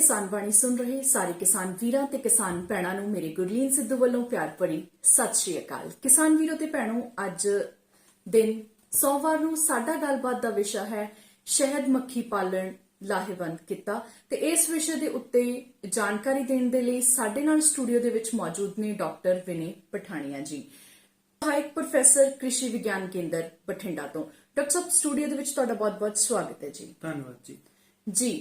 किसान बाणी सुन रहे सारे किसान वीरां ते किसान भैणां नूं मेरे गुरलीन सिद्धू ਵੱਲੋਂ प्यार भरी सत श्री अकाल। किसान वीरो ते भैणों, अज दिन सोमवार नूं साडा गलबात दा विषय है शहद मक्खी पालन लाहेवंद किता ते इस विषय दे उत्ते जानकारी देण दे लई साडे नाल स्टूडियो दे विच मौजूद ने डॉक्टर विनय पठानिया जी, सहायक प्रोफैसर कृषि विज्ञान केंद्र बठिंडा तो। डॉक्टर साहब, स्टूडियो दे विच तुहाडा बहुत-बहुत स्वागत है जी। धन्यवाद जी।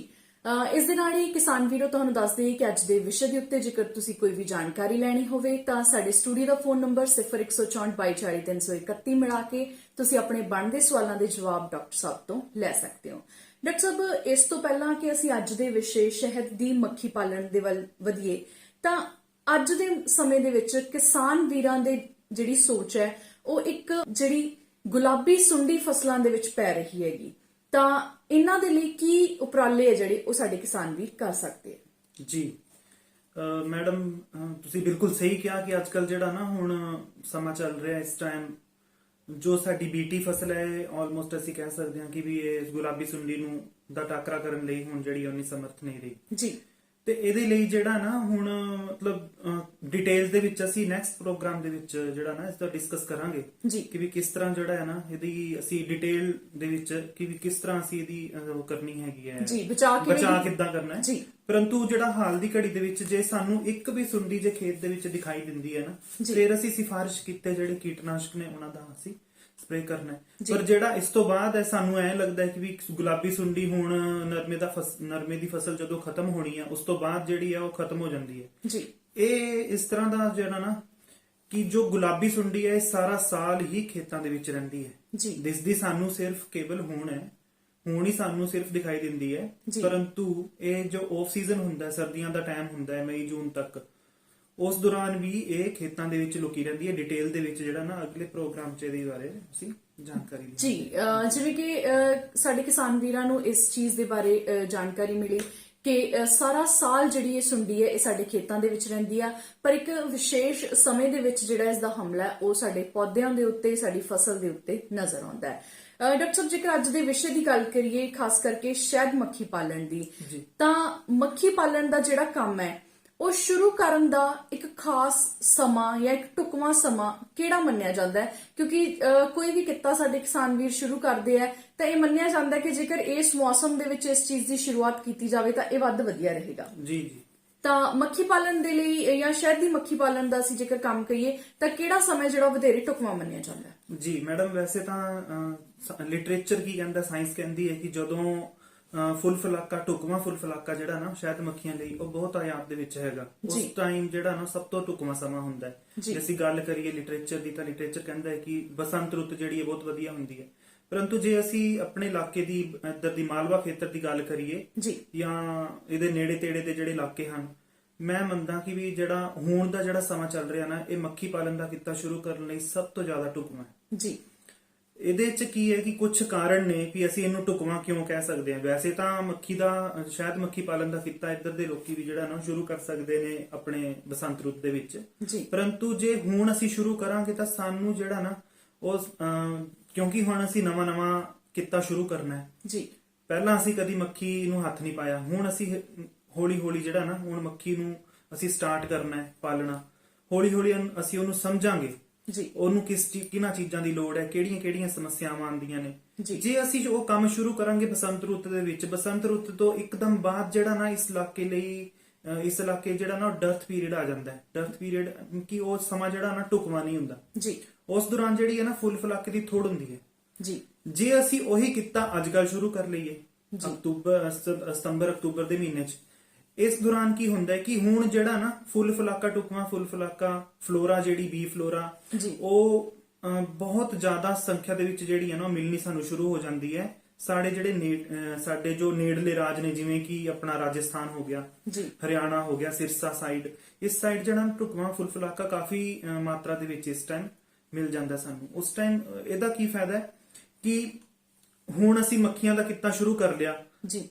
इस दे नाल ही किसान वीरो तुहानूं दस देईए कि अज दे विषय दे उत्ते जेकर तुसीं कोई भी जानकारी लैणी होवे तां साडे स्टूडियो दा फोन नंबर 0164224331 मिला के तुसीं अपने बनदे सवालां दे जवाब डॉक्टर साहब तो लै सकदे हो। डॉक्टर साहब, इस तो पहलां कि असीं अज दे विषय शहद दी मक्खी पालन दे वल वधीए तां अज दे समय दे विच किसान वीरां दे जिहड़ी सोच है ਉਹ ਇੱਕ ਜਿਹੜੀ ਗੁਲਾਬੀ ਸੁੰਡੀ ਫਸਲਾਂ ਦੇ ਵਿੱਚ ਪੈ ਰਹੀ ਹੈਗੀ, ਤਾਂ ਇਹਨਾਂ ਦੇ ਲਈ ਕੀ ਉਪਰਾਲੇ ਹੈ ਜਿਹੜੇ ਉਹ ਸਾਡੇ ਕਿਸਾਨ ਵੀਰ ਕਰ ਸਕਦੇ ਆ ਜੀ। ਮੈਡਮ, ਤੁਸੀਂ ਬਿਲਕੁਲ ਸਹੀ ਕਿਹਾ ਕਿ ਅੱਜਕੱਲ ਜਿਹੜਾ ਨਾ ਹੁਣ ਸਮਾਂ ਚੱਲ ਰਿਹਾ ਇਸ ਟਾਈਮ ਜੋ ਸਾਡੀ ਬੀਟੀ ਫਸਲ ਹੈ ਆਲਮੋਸਟ ਅਸੀਂ ਕਹਿ ਸਕਦੇ ਹਾਂ ਕਿ ਵੀ ਇਹ ਗੁਲਾਬੀ ਸੁੰਡੀ ਨੂੰ ਦਾ ਟਾਕਰਾ ਕਰਨ ਲਈ ਹੁਣ ਜਿਹੜੀ ਉਹਨੀ ਸਮਰਥ ਨਹੀਂ ਰਹੀ ਜੀ। ਤੇ ਇਹਦੇ ਲਈ ਜਿਹੜਾ ਨਾ ਹੁਣ ਮਤਲਬ ਡਿਟੇਲਸ ਦੇ ਵਿੱਚ ਅਸੀਂ ਨੈਕਸਟ ਪ੍ਰੋਗਰਾਮ ਦੇ ਵਿੱਚ ਜਿਹੜਾ ਨਾ ਇਸ ਦਾ ਡਿਸਕਸ ਕਰਾਂਗੇ ਕਿ ਵੀ ਕਿਸ ਤਰ੍ਹਾਂ ਜਿਹੜਾ ਹੈ ਨਾ ਇਹਦੀ ਅਸੀਂ ਡਿਟੇਲ ਦੇ ਵਿੱਚ ਕਿ ਵੀ ਕਿਸ ਤਰ੍ਹਾਂ ਅਸੀਂ ਇਹਦੀ ਉਹ ਕਰਨੀ ਹੈਗੀ ਹੈ ਜੀ, ਬਚਾ ਕਿੱਦਾਂ ਕਰਨਾ ਹੈ ਜੀ। ਪਰੰਤੂ ਜਿਹੜਾ ਹਾਲ ਦੀ ਘੜੀ ਦੇ ਵਿੱਚ ਜੇ ਸਾਨੂੰ ਇੱਕ ਵੀ ਸੁੰਡੀ ਜੇ ਖੇਤ ਦੇ ਵਿੱਚ ਦਿਖਾਈ ਦਿੰਦੀ ਹੈ ਨਾ, ਫਿਰ ਅਸੀਂ ਸਿਫਾਰਿਸ਼ ਕੀਤੇ ਜਿਹੜੇ ਕੀਟਨਾਸ਼ਕ ਨੇ ਉਹਨਾਂ ਦਾ ਅਸੀਂ ਸਪਰੇ ਕਰਨਾ ਹੈ। ਪਰ ਜਿਹੜਾ ਇਸ ਤੋਂ ਬਾਅਦ ਹੈ ਸਾਨੂੰ ਐ ਲੱਗਦਾ ਹੈ ਕਿ ਵੀ ਗੁਲਾਬੀ ਸੁੰਡੀ ਹੁਣ ਨਰਮੇ ਦੀ ਫਸਲ ਜਦੋਂ ਖਤਮ ਹੋਣੀ ਹੈ ਉਸ ਤੋਂ ਬਾਅਦ ਜਿਹੜੀ ਹੈ ਉਹ ਖਤਮ ਹੋ ਜਾਂਦੀ ਹੈ ਜੀ। ਇਹ ਇਸ ਤਰ੍ਹਾਂ ਦਾ ਜਿਹੜਾ ਨਾ ਕਿ ਜੋ ਗੁਲਾਬੀ ਸੁੰਡੀ ਹੈ ਇਹ ਸਾਰਾ ਸਾਲ ਹੀ ਖੇਤਾਂ ਦੇ ਵਿੱਚ ਰਹਿੰਦੀ ਹੈ ਜੀ। ਦਿਸਦੀ ਸਾਨੂੰ ਸਿਰਫ ਕੇਵਲ ਹੁਣ ਹੀ ਸਾਨੂੰ ਸਿਰਫ ਦਿਖਾਈ ਦਿੰਦੀ ਹੈ, ਪਰੰਤੂ ਇਹ ਜੋ ਆਫ ਸੀਜ਼ਨ ਹੁੰਦਾ, ਸਰਦੀਆਂ ਦਾ ਟਾਈਮ ਹੁੰਦਾ ਹੈ ਮਈ ਜੂਨ ਤੱਕ, ਉਸ ਦੌਰਾਨ ਵੀ ਇਹ ਖੇਤਾਂ ਦੇ ਵਿੱਚ ਲੁਕੀ ਰਹਿੰਦੀ ਹੈ। ਡਿਟੇਲ ਦੇ ਵਿੱਚ ਜਿਹੜਾ ਨਾ ਅਗਲੇ ਪ੍ਰੋਗਰਾਮ 'ਚ ਇਹਦੇ ਬਾਰੇ ਅਸੀਂ ਜਾਣਕਾਰੀ ਜੀ। ਜਿਵੇਂ ਕਿ ਸਾਡੇ ਕਿਸਾਨ ਵੀਰਾਂ ਨੂੰ ਇਸ ਚੀਜ਼ ਦੇ ਬਾਰੇ ਜਾਣਕਾਰੀ ਮਿਲੀ ਕਿ ਸਾਰਾ ਸਾਲ ਜਿਹੜੀ ਇਹ ਸੁੰਡੀ ਹੈ ਇਹ ਸਾਡੇ ਖੇਤਾਂ ਦੇ ਵਿੱਚ ਰਹਿੰਦੀ ਆ, ਪਰ ਇੱਕ ਵਿਸ਼ੇਸ਼ ਸਮੇਂ ਦੇ ਵਿੱਚ ਜਿਹੜਾ ਇਸ ਦਾ ਹਮਲਾ ਹੈ ਉਹ ਸਾਡੇ ਪੌਦਿਆਂ ਦੇ ਉੱਤੇ, ਸਾਡੀ ਫਸਲ ਦੇ ਉੱਤੇ ਨਜ਼ਰ ਆਉਂਦਾ ਹੈ। ਡਾਕਟਰ ਸਾਹਿਬ, ਜੇਕਰ ਅੱਜ ਦੇ ਵਿਸ਼ੇ ਦੀ ਗੱਲ ਕਰੀਏ ਖਾਸ ਕਰਕੇ ਸ਼ਹਿਦ ਮੱਖੀ ਪਾਲਣ ਦੀ, ਤਾਂ ਮੱਖੀ ਪਾਲਣ ਦਾ ਜਿਹੜਾ ਕੰਮ ਹੈ ਉਹ ਸ਼ੁਰੂ ਕਰਨ ਦਾ ਇੱਕ ਖਾਸ ਸਮਾਂ ਜਾਂ ਇੱਕ ਢੁਕਵਾਂ ਸਮਾਂ ਕਿਹੜਾ ਮੰਨਿਆ ਜਾਂਦਾ ਹੈ? ਕਿਉਂਕਿ ਕੋਈ ਵੀ ਕਿੱਤਾ ਸਾਡੇ ਕਿਸਾਨ ਵੀਰ ਸ਼ੁਰੂ ਕਰਦੇ ਆ ਤਾਂ ਇਹ ਮੰਨਿਆ ਜਾਂਦਾ ਕਿ ਜੇਕਰ ਇਸ ਮੌਸਮ ਦੇ ਵਿੱਚ ਇਸ ਚੀਜ਼ ਦੀ ਸ਼ੁਰੂਆਤ ਕੀਤੀ ਜਾਵੇ ਤਾਂ ਇਹ ਵੱਧ ਵਧੀਆ ਰਹੇਗਾ। ਜੀ ਜੀ। ਤਾਂ ਮੱਖੀ ਪਾਲਣ ਦੇ ਲਈ ਜਾਂ ਸ਼ਹਿਦ ਦੀ ਮੱਖੀ ਪਾਲਣ ਦਾ ਅਸੀਂ ਜੇਕਰ ਕੰਮ ਕਰੀਏ ਤਾਂ ਕਿਹੜਾ ਸਮਾਂ ਜਿਹੜਾ ਵਧੇਰੇ ਢੁਕਵਾਂ ਮੰਨਿਆ ਜਾਂਦਾ ਹੈ? ਜੀ ਮੈਡਮ, ਵੈਸੇ ਤਾਂ ਲਿਟਰੇਚਰ ਕੀ ਕਹਿੰਦਾ, ਸਾਇੰਸ ਕਹਿੰਦੀ ਹੈ ਕਿ ਜਦੋਂ ਫੁੱਲ ਢੁਕਵਾਂ ਫੁੱਲ ਫਲਾਕਾ ਜਿਹੜਾ ਨਾ ਸ਼ਹਿਦ ਮੱਖੀਆਂ ਲਈ ਉਹ ਬਹੁਤ ਆਯਾਤ ਦੇ ਵਿੱਚ ਹੈਗਾ, ਉਸ ਟਾਈਮ ਜਿਹੜਾ ਨਾ ਸਭ ਤੋਂ ਢੁਕਵਾਂ ਸਮਾਂ ਹੁੰਦਾ ਹੈ। ਜੇ ਅਸੀਂ ਗੱਲ ਕਰੀਏ ਲਿਟਰੇਚਰ ਦੀ ਤਾਂ ਲਿਟਰੇਚਰ ਕਹਿੰਦਾ ਹੈ ਕਿ ਬਸੰਤ ਰੁੱਤ ਜਿਹੜੀ ਹੈ ਬਹੁਤ ਵਧੀਆ ਹੁੰਦੀ ਹੈ, ਪਰੰਤੂ ਜੇ ਅਸੀਂ ਆਪਣੇ ਇਲਾਕੇ ਦੀ ਇੱਧਰ ਦੀ ਮਾਲਵਾ ਖੇਤਰ ਦੀ ਗੱਲ ਕਰੀਏ ਜਾਂ ਇਹਦੇ ਨੇੜੇ ਤੇੜੇ ਦੇ ਜਿਹੜੇ ਇਲਾਕੇ ਹਨ, ਮੈਂ ਮੰਨਦਾ ਕਿ ਵੀ ਜਿਹੜਾ ਹੁਣ ਦਾ ਜਿਹੜਾ ਸਮਾਂ ਚੱਲ ਰਿਹਾ ਨਾ ਇਹ ਮੱਖੀ ਪਾਲਣ ਦਾ ਕਿੱਤਾ ਸ਼ੁਰੂ ਕਰਨ ਲਈ ਸਭ ਤੋਂ ਜ਼ਿਆਦਾ ਢੁਕਵਾਂ ਹੈ ਜੀ। ਇਹਦੇ ਚ ਕੀ ਹੈ ਕਿ ਕੁਝ ਕਾਰਨ ਨੇ ਕਿ ਅਸੀਂ ਇਹਨੂੰ ਢੁਕਵਾਂ ਕਿਉਂ ਕਹਿ ਸਕਦੇ ਹਾਂ। ਵੈਸੇ ਤਾਂ ਮੱਖੀ ਦਾ ਸ਼ਾਇਦ ਮੱਖੀ ਪਾਲਣ ਦਾ ਕਿੱਤਾ ਇੱਧਰ ਦੇ ਲੋਕੀ ਵੀ ਜਿਹੜਾ ਨਾ ਸ਼ੁਰੂ ਕਰ ਸਕਦੇ ਨੇ ਆਪਣੇ ਬਸੰਤ ਰੁੱਤ ਦੇ ਵਿੱਚ, ਪਰੰਤੂ ਜੇ ਹੁਣ ਅਸੀਂ ਸ਼ੁਰੂ ਕਰਾਂਗੇ ਤਾਂ ਸਾਨੂੰ ਜਿਹੜਾ ਨਾ ਉਹ ਕਿਉਂਕਿ ਹੁਣ ਅਸੀਂ ਨਵਾਂ ਕਿੱਤਾ ਸ਼ੁਰੂ ਕਰਨਾ ਹੈ ਜੀ। ਪਹਿਲਾਂ ਅਸੀਂ ਕਦੀ ਮੱਖੀ ਨੂੰ ਹੱਥ ਨਹੀਂ ਪਾਇਆ, ਹੁਣ ਅਸੀਂ ਹੌਲੀ ਜਿਹੜਾ ਨਾ ਹੁਣ ਮੱਖੀ ਨੂੰ ਅਸੀਂ ਸਟਾਰਟ ਕਰਨਾ ਹੈ ਪਾਲਣਾ। ਹੌਲੀ ਅਸੀਂ ਉਹਨੂੰ ਸਮਝਾਂਗੇ ਉਹਨੂੰ ਕਿਹਨਾਂ ਚੀਜ਼ਾਂ ਦੀ ਲੋੜ ਹੈ, ਕਿਹੜੀਆਂ ਸਮੱਸਿਆਵਾਂ ਆਉਂਦੀਆਂ ਨੇ। ਜੇ ਅਸੀਂ ਉਹ ਕੰਮ ਸ਼ੁਰੂ ਕਰਾਂਗੇ ਬਸੰਤ ਰੁੱਤ ਦੇ ਵਿੱਚ, ਬਸੰਤ ਰੁੱਤ ਤੋਂ ਇੱਕਦਮ ਬਾਅਦ ਜਿਹੜਾ ਨਾ ਇਸ ਇਲਾਕੇ ਜਿਹੜਾ ਨਾ ਡਰਥ ਪੀਰੀਅਡ ਆ ਜਾਂਦਾ ਹੈ। ਡਰਥ ਪੀਰੀਅਡ ਕਿ ਉਹ ਸਮਾਂ ਜਿਹੜਾ ਨਾ ਢੁਕਵਾਂ ਨਹੀਂ ਹੁੰਦਾ ਜੀ। ਉਸ ਦੌਰਾਨ ਜਿਹੜੀ ਹੈ ਨਾ ਫੁੱਲ ਫਲਾਕੇ ਦੀ ਥੋੜ ਹੁੰਦੀ ਹੈ ਜੀ। ਜੇ ਅਸੀਂ ਉਹੀ ਕਿੱਤਾ ਅੱਜ ਕੱਲ ਸ਼ੁਰੂ ਕਰ ਲਈਏ ਸਤੰਬਰ ਅਕਤੂਬਰ ਦੇ ਮਹੀਨੇ 'ਚ, ਇਸ ਦੌਰਾਨ ਕੀ ਹੁੰਦਾ ਹੈ ਕਿ ਹੁਣ ਜਿਹੜਾ ਨਾ ਫੁੱਲ ਫਲਾਕਾ ਫਲੋਰਾ ਜਿਹੜੀ ਬੀ ਫਲੋਰਾ ਉਹ ਬਹੁਤ ਜ਼ਿਆਦਾ ਸੰਖਿਆ ਦੇ ਵਿੱਚ ਜਿਹੜੀ ਹੈ ਨਾ ਮਿਲਣੀ ਸਾਨੂੰ ਸ਼ੁਰੂ ਹੋ ਜਾਂਦੀ ਹੈ। ਸਾਡੇ ਜੋ ਨੇੜਲੇ ਰਾਜ ਨੇ ਜਿਵੇਂ ਕਿ ਆਪਣਾ ਰਾਜਸਥਾਨ ਹੋ ਗਿਆ, ਹਰਿਆਣਾ ਹੋ ਗਿਆ, ਸਿਰਸਾ ਸਾਈਡ, ਇਸ ਸਾਈਡ ਜਿਹੜਾ ਢੁਕਵਾਂ ਫੁੱਲ ਫਲਾਕਾ ਕਾਫੀ ਮਾਤਰਾ ਦੇ ਵਿੱਚ ਇਸ ਟਾਈਮ ਮਿਲ ਜਾਂਦਾ ਸਾਨੂੰ। ਉਸ ਟਾਈਮ ਇਹਦਾ ਕੀ ਫਾਇਦਾ ਹੈ ਕਿ ਹੁਣ ਅਸੀਂ ਮੱਖੀਆਂ ਦਾ ਕਿੱਤਾ ਸ਼ੁਰੂ ਕਰ ਲਿਆ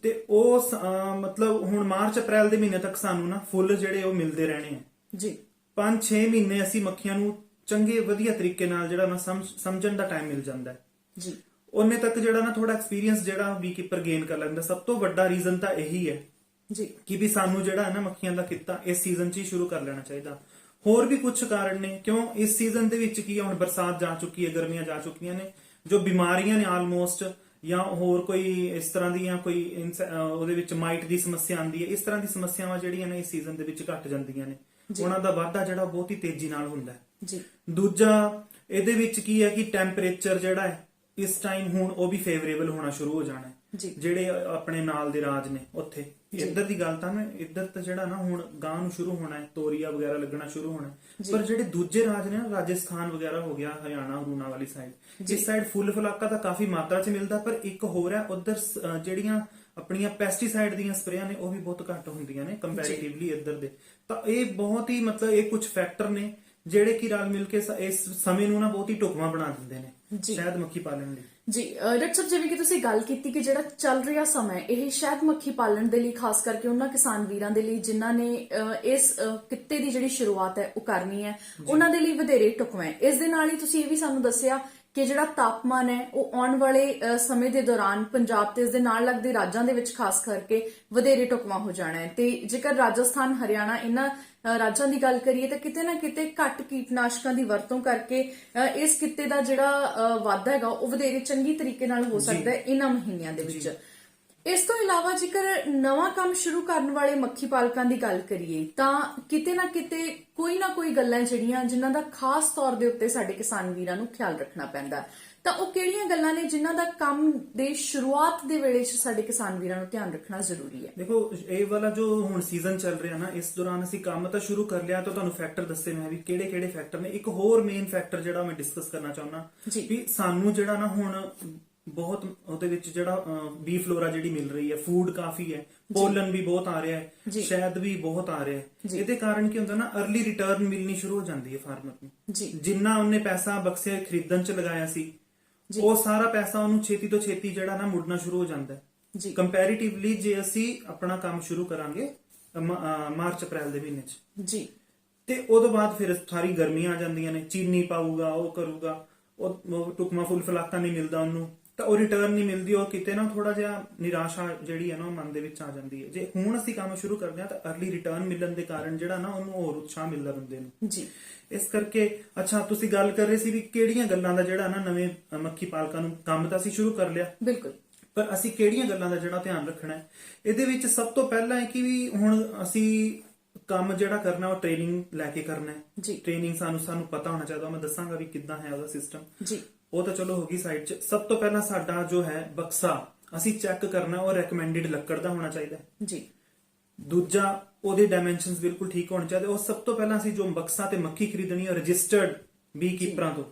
ਤੇ ਉਹ ਮਤਲਬ ਹੁਣ ਮਾਰਚ ਅਪ੍ਰੈਲ ਦੇ ਮਹੀਨੇ ਤੱਕ ਸਾਨੂੰ ਨਾ ਫੁੱਲ ਜਿਹੜੇ ਉਹ ਮਿਲਦੇ ਰਹਿਣੇ ਆ ਜੀ। 5-6 ਮਹੀਨੇ ਅਸੀਂ ਮੱਖੀਆਂ ਨੂੰ ਚੰਗੇ ਵਧੀਆ ਤਰੀਕੇ ਨਾਲ ਜਿਹੜਾ ਨਾ ਸਮਝਣ ਦਾ ਟਾਈਮ ਮਿਲ ਜਾਂਦਾ ਹੈ ਜੀ। ਉਹਨੇ ਤੱਕ ਜਿਹੜਾ ਨਾ ਥੋੜਾ ਐਕਸਪੀਰੀਅੰਸ ਜਿਹੜਾ ਬੀਕੀਪਰ ਗੇਨ ਕਰ ਲੈਂਦਾ। ਸਭ ਤੋਂ ਵੱਡਾ ਰੀਜ਼ਨ ਤਾਂ ਇਹੀ ਹੈ ਜੀ ਕਿ ਵੀ ਸਾਨੂੰ ਜਿਹੜਾ ਹੈ ਨਾ ਮੱਖੀਆਂ ਦਾ ਕਿੱਤਾ ਇਸ ਸੀਜ਼ਨ 'ਚ ਹੀ ਸ਼ੁਰੂ ਕਰ ਲੈਣਾ ਚਾਹੀਦਾ। ਹੋਰ ਵੀ ਕੁਝ ਕਾਰਨ ਨੇ ਕਿਉਂ ਇਸ ਸੀਜ਼ਨ ਦੇ ਵਿੱਚ ਕੀ ਆ, ਹੁਣ ਬਰਸਾਤ ਜਾ ਚੁੱਕੀ ਹੈ, ਗਰਮੀਆਂ ਜਾ ਚੁੱਕੀਆਂ ਨੇ, ਜੋ ਬਿਮਾਰੀਆਂ ਨੇ ਆਲਮੋਸਟ ਜਾਂ ਹੋਰ ਕੋਈ ਇਸ ਤਰ੍ਹਾਂ ਦੀਆਂ ਕੋਈ ਉਹਦੇ ਵਿੱਚ ਮਾਈਟ ਦੀ ਸਮੱਸਿਆ ਆਉਂਦੀ ਹੈ, ਇਸ ਤਰ੍ਹਾਂ ਦੀ ਸਮੱਸਿਆਵਾਂ ਜਿਹੜੀਆਂ ਨੇ ਇਸ ਸੀਜ਼ਨ ਦੇ ਵਿੱਚ ਘਟ ਜਾਂਦੀਆਂ ਨੇ। ਉਹਨਾਂ ਦਾ ਵਾਧਾ ਜਿਹੜਾ ਬਹੁਤ ਹੀ ਤੇਜ਼ੀ ਨਾਲ ਹੁੰਦਾ ਹੈ। ਜੀ ਦੂਜਾ ਇਹਦੇ ਵਿੱਚ ਕੀ ਹੈ ਕਿ ਟੈਂਪਰੇਚਰ ਜਿਹੜਾ ਹੈ ਇਸ ਟਾਈਮ ਹੁਣ ਉਹ ਵੀ ਫੇਵਰੇਬਲ ਹੋਣਾ ਸ਼ੁਰੂ ਹੋ ਜਾਣਾ ਹੈ। ਜੀ ਜਿਹੜੇ ਆਪਣੇ ਨਾਲ ਦੇ ਰਾਜ ਨੇ ਉੱਥੇ ਇੱਧਰ ਦੀ ਗੱਲ ਤਾਂ ਮੈਂ ਇੱਧਰ ਤਾਂ ਜਿਹੜਾ ਨਾ ਹੁਣ ਗਾਂ ਨੂੰ ਸ਼ੁਰੂ ਹੋਣਾ ਹੈ, ਤੋਰੀਆ ਵਗੈਰਾ ਲੱਗਣਾ ਸ਼ੁਰੂ ਹੋਣਾ ਹੈ। ਪਰ ਜਿਹੜੇ ਦੂਜੇ ਰਾਜ ਨੇ ਨਾ, ਰਾਜਸਥਾਨ ਵਗੈਰਾ ਹੋ ਗਿਆ, ਹਰਿਆਣਾ ਹਰੂਣਾ ਵਾਲੀ ਸਾਈਡ, ਇਸ ਸਾਈਡ ਫੁੱਲ ਫਲਾਕਾ ਤਾਂ ਕਾਫੀ ਮਾਤਰਾ 'ਚ ਮਿਲਦਾ, ਪਰ ਇੱਕ ਹੋਰ ਹੈ ਉਧਰ ਜਿਹੜੀਆਂ ਆਪਣੀਆਂ ਪੈਸਟੀਸਾਈਡ ਦੀਆਂ ਸਪਰੇਆਂ ਨੇ ਉਹ ਵੀ ਬਹੁਤ ਘੱਟ ਹੁੰਦੀਆਂ ਨੇ ਕੰਪੈਰੀਟਿਵਲੀ ਇੱਧਰ ਦੇ। ਤਾਂ ਇਹ ਬਹੁਤ ਹੀ ਮਤਲਬ ਇਹ ਕੁਝ ਫੈਕਟਰ ਨੇ ਜਿਹੜੇ ਕਿ ਰਲ ਮਿਲ ਕੇ ਇਸ ਸਮੇਂ ਨੂੰ ਨਾ ਬਹੁਤ ਹੀ ਢੁਕਵਾਂ ਬਣਾ ਦਿੰਦੇ ਨੇ ਸ਼ਹਿਦ ਮੱਖੀ ਪਾਲਣ ਲਈ। ਜੀ ਡਾਕਟਰ ਸਾਹਿਬ, ਜਿਵੇਂ ਕਿ ਤੁਸੀਂ ਗੱਲ ਕੀਤੀ ਕਿ ਜਿਹੜਾ ਚੱਲ ਰਿਹਾ ਸਮਾਂ ਹੈ ਇਹ ਸ਼ਹਿਦ ਮੱਖੀ ਪਾਲਣ ਦੇ ਲਈ, ਖਾਸ ਕਰਕੇ ਉਹਨਾਂ ਕਿਸਾਨ ਵੀਰਾਂ ਦੇ ਲਈ ਜਿਨ੍ਹਾਂ ਨੇ ਇਸ ਕਿੱਤੇ ਦੀ ਜਿਹੜੀ ਸ਼ੁਰੂਆਤ ਹੈ ਉਹ ਕਰਨੀ ਹੈ, ਉਹਨਾਂ ਦੇ ਲਈ ਵਧੇਰੇ ਢੁਕਵਾਂ ਹੈ। ਇਸ ਦੇ ਨਾਲ ਹੀ ਤੁਸੀਂ ਇਹ ਵੀ ਸਾਨੂੰ ਦੱਸਿਆ ਕਿ ਜਿਹੜਾ ਤਾਪਮਾਨ ਹੈ ਉਹ ਆਉਣ ਵਾਲੇ ਸਮੇਂ ਦੇ ਦੌਰਾਨ ਪੰਜਾਬ ਤੇ ਇਸ ਦੇ ਨਾਲ ਲੱਗਦੇ ਰਾਜਾਂ ਦੇ ਵਿੱਚ ਖਾਸ ਕਰਕੇ ਵਧੇਰੇ ਢੁਕਵਾਂ ਹੋ ਜਾਣਾ ਹੈ। ਤੇ ਜੇਕਰ ਰਾਜਸਥਾਨ, ਹਰਿਆਣਾ ਇਹਨਾਂ ਰਾਜਾਂ ਦੀ ਗੱਲ ਕਰੀਏ ਤਾਂ ਕਿਤੇ ਨਾ ਕਿਤੇ ਘੱਟ ਕੀਟਨਾਸ਼ਕਾਂ ਦੀ ਵਰਤੋਂ ਕਰਕੇ ਇਸ ਕਿੱਤੇ ਦਾ ਜਿਹੜਾ ਵਾਧਾ ਹੈਗਾ ਉਹ ਵਧੇਰੇ ਚੰਗੀ ਤਰੀਕੇ ਨਾਲ ਹੋ ਸਕਦਾ ਹੈ ਇਹਨਾਂ ਮਹੀਨਿਆਂ ਦੇ ਵਿੱਚ। ਇਸ ਤੋਂ ਇਲਾਵਾ ਜੇਕਰ ਨਵਾਂ ਕੰਮ ਸ਼ੁਰੂ ਕਰਨ ਵਾਲੇ ਮੱਖੀ ਪਾਲਕਾਂ ਦੀ ਗੱਲ ਕਰੀਏ ਤਾਂ ਕਿਤੇ ਨਾ ਕਿਤੇ ਕੋਈ ਨਾ ਕੋਈ ਗੱਲਾਂ ਜਿਹੜੀਆਂ ਜਿਨ੍ਹਾਂ ਦਾ ਖਾਸ ਤੌਰ ਦੇ ਉੱਤੇ ਸਾਡੇ ਕਿਸਾਨ ਵੀਰਾਂ ਨੂੰ ਖਿਆਲ ਰੱਖਣਾ ਪੈਂਦਾ, ਤਾਂ ਉਹ ਕਿਹੜੀਆਂ ਗੱਲਾਂ ਨੇ ਜਿਨ੍ਹਾਂ ਦਾ ਕੰਮ ਦੇ ਸ਼ੁਰੂਆਤ ਦੇ ਵੇਲੇ 'ਚ ਸਾਡੇ ਕਿਸਾਨ ਵੀਰਾਂ ਨੂੰ ਧਿਆਨ ਰੱਖਣਾ ਜ਼ਰੂਰੀ ਹੈ? ਦੇਖੋ, ਇਹ ਵਾਲਾ ਜੋ ਹੁਣ ਸੀਜ਼ਨ ਚੱਲ ਰਿਹਾ ਨਾ, ਇਸ ਦੌਰਾਨ ਅਸੀਂ ਕੰਮ ਤਾਂ ਸ਼ੁਰੂ ਕਰ ਲਿਆ, ਤਾਂ ਤੁਹਾਨੂੰ ਫੈਕਟਰ ਦੱਸੇ ਮੈਂ ਵੀ ਕਿਹੜੇ ਕਿਹੜੇ ਫੈਕਟਰ ਨੇ। ਇੱਕ ਹੋਰ ਮੇਨ ਫੈਕਟਰ ਜਿਹੜਾ ਮੈਂ ਡਿਸਕਸ ਕਰਨਾ ਚਾਹੁੰਦਾ ਵੀ ਸਾਨੂੰ ਜਿਹੜਾ ਨਾ ਹੁਣ ਬਹੁਤ ਉਹਦੇ ਵਿੱਚ ਜਿਹੜਾ ਬੀ ਫਲੋਰਾ ਜਿਹੜੀ ਮਿਲ ਰਹੀ ਹੈ, ਫੂਡ ਕਾਫੀ ਹੈ, ਪੋਲਨ ਵੀ ਬਹੁਤ ਆ ਰਿਹਾ ਹੈ, ਸ਼ਹਿਦ ਵੀ ਬਹੁਤ ਆ ਰਿਹਾ ਹੈ। ਇਹਦੇ ਕਾਰਨ ਕੀ ਹੁੰਦਾ ਨਾ, ਅਰਲੀ ਰਿਟਰਨ ਮਿਲਣੀ ਸ਼ੁਰੂ ਹੋ ਜਾਂਦੀ ਹੈ ਫਾਰਮਰ ਨੂੰ। ਜਿੰਨਾ ਉਹਨੇ ਪੈਸਾ ਬਕਸੇ ਖਰੀਦਣ 'ਚ ਲਗਾਇਆ ਸੀ ਉਹ ਸਾਰਾ ਪੈਸਾ ਉਹਨੂੰ ਛੇਤੀ ਤੋਂ ਛੇਤੀ ਜਿਹੜਾ ਨਾ ਮੁੜਨਾ ਸ਼ੁਰੂ ਹੋ ਜਾਂਦਾ ਹੈ ਕੰਪੈਰੀਟਿਵਲੀ ਜੇ ਅਸੀਂ ਆਪਣਾ ਕੰਮ ਸ਼ੁਰੂ ਕਰਾਂਗੇ ਮਾਰਚ ਅਪ੍ਰੈਲ ਦੇ ਮਹੀਨੇ 'ਚ। ਤੇ ਉਹਦੇ ਬਾਅਦ ਫਿਰ ਸਾਰੀ ਗਰਮੀਆਂ ਆ ਜਾਂਦੀਆਂ ਨੇ, ਚੀਨੀ ਪਾਊਗਾ, ਉਹ ਕਰੂਗਾ, ਉਹ ਟੁਕਮਾ ਫੁੱਲ ਫਲਾਕਾ ਨਹੀਂ ਮਿਲਦਾ ਉਹਨੂੰ, ਤਾਂ ਉਹ ਰਿਟਰਨ ਨਹੀਂ ਮਿਲਦੀ, ਉਹ ਕਿਤੇ ਨਾ ਥੋੜਾ ਜਿਹਾ ਨਿਰਾਸ਼ਾ ਜਿਹੜੀ ਹੈ ਨਾ ਉਹ ਮਨ ਦੇ ਵਿੱਚ ਆ ਜਾਂਦੀ ਹੈ। ਜੇ ਹੁਣ ਅਸੀਂ ਕੰਮ ਸ਼ੁਰੂ ਕਰਦੇ ਹਾਂ ਤਾਂ ਅਰਲੀ ਰਿਟਰਨ ਮਿਲਣ ਦੇ ਕਾਰਨ ਜਿਹੜਾ ਨਾ ਉਹਨੂੰ ਹੋਰ ਉਤਸ਼ਾਹ ਮਿਲਦਾ ਬੰਦੇ ਨੂੰ। ਇਸ ਕਰਕੇ ਅੱਛਾ, ਤੁਸੀਂ ਗੱਲ ਕਰ ਰਹੇ ਸੀ ਵੀ ਕਿਹੜੀਆਂ ਗੱਲਾਂ ਦਾ ਜਿਹੜਾ ਨਾ ਨਵੇਂ ਮੱਖੀ ਪਾਲਕਾਂ ਨੂੰ ਕੰਮ ਤਾਂ ਅਸੀਂ ਸ਼ੁਰੂ ਕਰ ਲਿਆ, ਬਿਲਕੁਲ, ਪਰ ਅਸੀਂ ਕਿਹੜੀਆਂ ਗੱਲਾਂ ਦਾ ਜਿਹੜਾ ਧਿਆਨ ਰੱਖਣਾ ਹੈ ਇਹਦੇ ਵਿੱਚ ਸਭ ਤੋਂ ਪਹਿਲਾਂ ਹੈ ਕਿ ਵੀ ਹੁਣ ਅਸੀਂ ਕੰਮ ਜਿਹੜਾ ਕਰਨਾ ਉਹ ਟ੍ਰੇਨਿੰਗ ਲੈ ਕੇ ਕਰਨਾ ਹੈ। ਟ੍ਰੇਨਿੰਗ ਸਾਨੂੰ ਪਤਾ ਹੋਣਾ ਚਾਹੀਦਾ। ਮੈਂ ਦੱਸਾਂਗਾ ਵੀ ਕਿੱਦਾਂ ਹੈ ਉਹਦਾ ਸਿਸਟਮ। ਉਹ ਤਾਂ ਚਲੋ ਹੋ ਗਈ ਸਾਈਡ 'ਚ। ਸਭ ਤੋਂ ਪਹਿਲਾਂ ਸਾਡਾ ਜੋ ਹੈ ਬਕਸਾ ਅਸੀਂ ਚੈੱਕ ਕਰਨਾ, ਉਹ ਰეკਮੈਂਡਡ ਲੱਕੜ ਦਾ ਹੋਣਾ ਚਾਹੀਦਾ ਜੀ। ਦੂਜਾ, ਉਹਦੇ ਡਾਈਮੈਂਸ਼ਨਸ ਬਿਲਕੁਲ ਠੀਕ ਹੋਣੇ ਚਾਹੀਦੇ। ਉਹ ਸਭ ਤੋਂ ਪਹਿਲਾਂ ਅਸੀਂ ਜੋ ਬਕਸਾ ਤੇ ਮੱਖੀ ਖਰੀਦਣੀ ਹੈ ਰਜਿਸਟਰਡ ਬੀ ਕੀਪਰਾਂ ਤੋਂ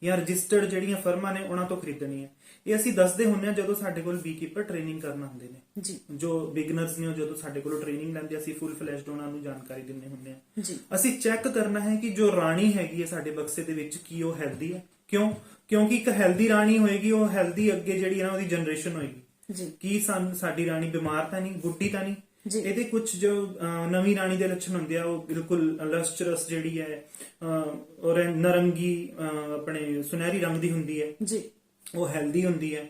ਜਾਂ ਰਜਿਸਟਰਡ ਜਿਹੜੀਆਂ ਫਰਮਾਂ ਨੇ ਉਹਨਾਂ ਤੋਂ ਖਰੀਦਣੀ ਹੈ। ਇਹ ਅਸੀਂ ਦੱਸਦੇ ਹੁੰਦੇ ਹਾਂ ਜਦੋਂ ਸਾਡੇ ਕੋਲ ਬੀ ਕੀਪਰ ਟ੍ਰੇਨਿੰਗ ਕਰਨ ਆਉਂਦੇ ਨੇ। ਜੋ ਬਿਗਨਰਸ ਨੇ, ਜਦੋਂ ਸਾਡੇ ਕੋਲੋਂ ਟ੍ਰੇਨਿੰਗ ਲੈਂਦੇ ਅਸੀਂ ਫੁੱਲ ਫਲੈਸ਼ਡ ਉਹਨਾਂ ਨੂੰ ਜਾਣਕਾਰੀ ਦਿੰਦੇ ਹੁੰਦੇ ਹਾਂ। ਅਸੀਂ ਚੈੱਕ ਕਰਨਾ ਹੈ ਕਿ ਜੋ ਰਾਣੀ ਹੈਗੀ ਹੈ ਸਾਡੇ ਬਕਸੇ ਦੇ ਵਿੱਚ ਕੀ ਉਹ ਹੈਲਦੀ ਹੈ। ਕਿਉਂਕਿ ਇੱਕ ਹੈਲਦੀ ਰਾਣੀ ਹੋਏਗੀ, ਉਹ ਹੈਲਦੀ ਅੱਗੇ ਜਿਹੜੀ ਹੈ ਨਾ ਉਹਦੀ ਜਨਰੇਸ਼ਨ ਹੋਏਗੀ। ਕੀ ਸਾਡੀ ਰਾਣੀ ਬਿਮਾਰ ਤਾਂ ਨਹੀਂ, ਬੁੱਢੀ ਤਾਂ ਨਹੀਂ। ਇਹਦੇ ਕੁਝ ਜੋ ਨਵੀਂ ਰਾਣੀ ਦੇ ਲੱਛਣ ਹੁੰਦੇ ਆ, ਉਹ ਬਿਲਕੁਲ ਲਸਟਰਸ ਜਿਹੜੀ ਹੈ ਔਰ ਨਰੰਗੀ ਆਪਣੇ ਸੁਨਹਿਰੀ ਰੰਗ ਦੀ ਹੁੰਦੀ ਹੈ, ਉਹ ਹੈਲਦੀ ਹੁੰਦੀ ਹੈ।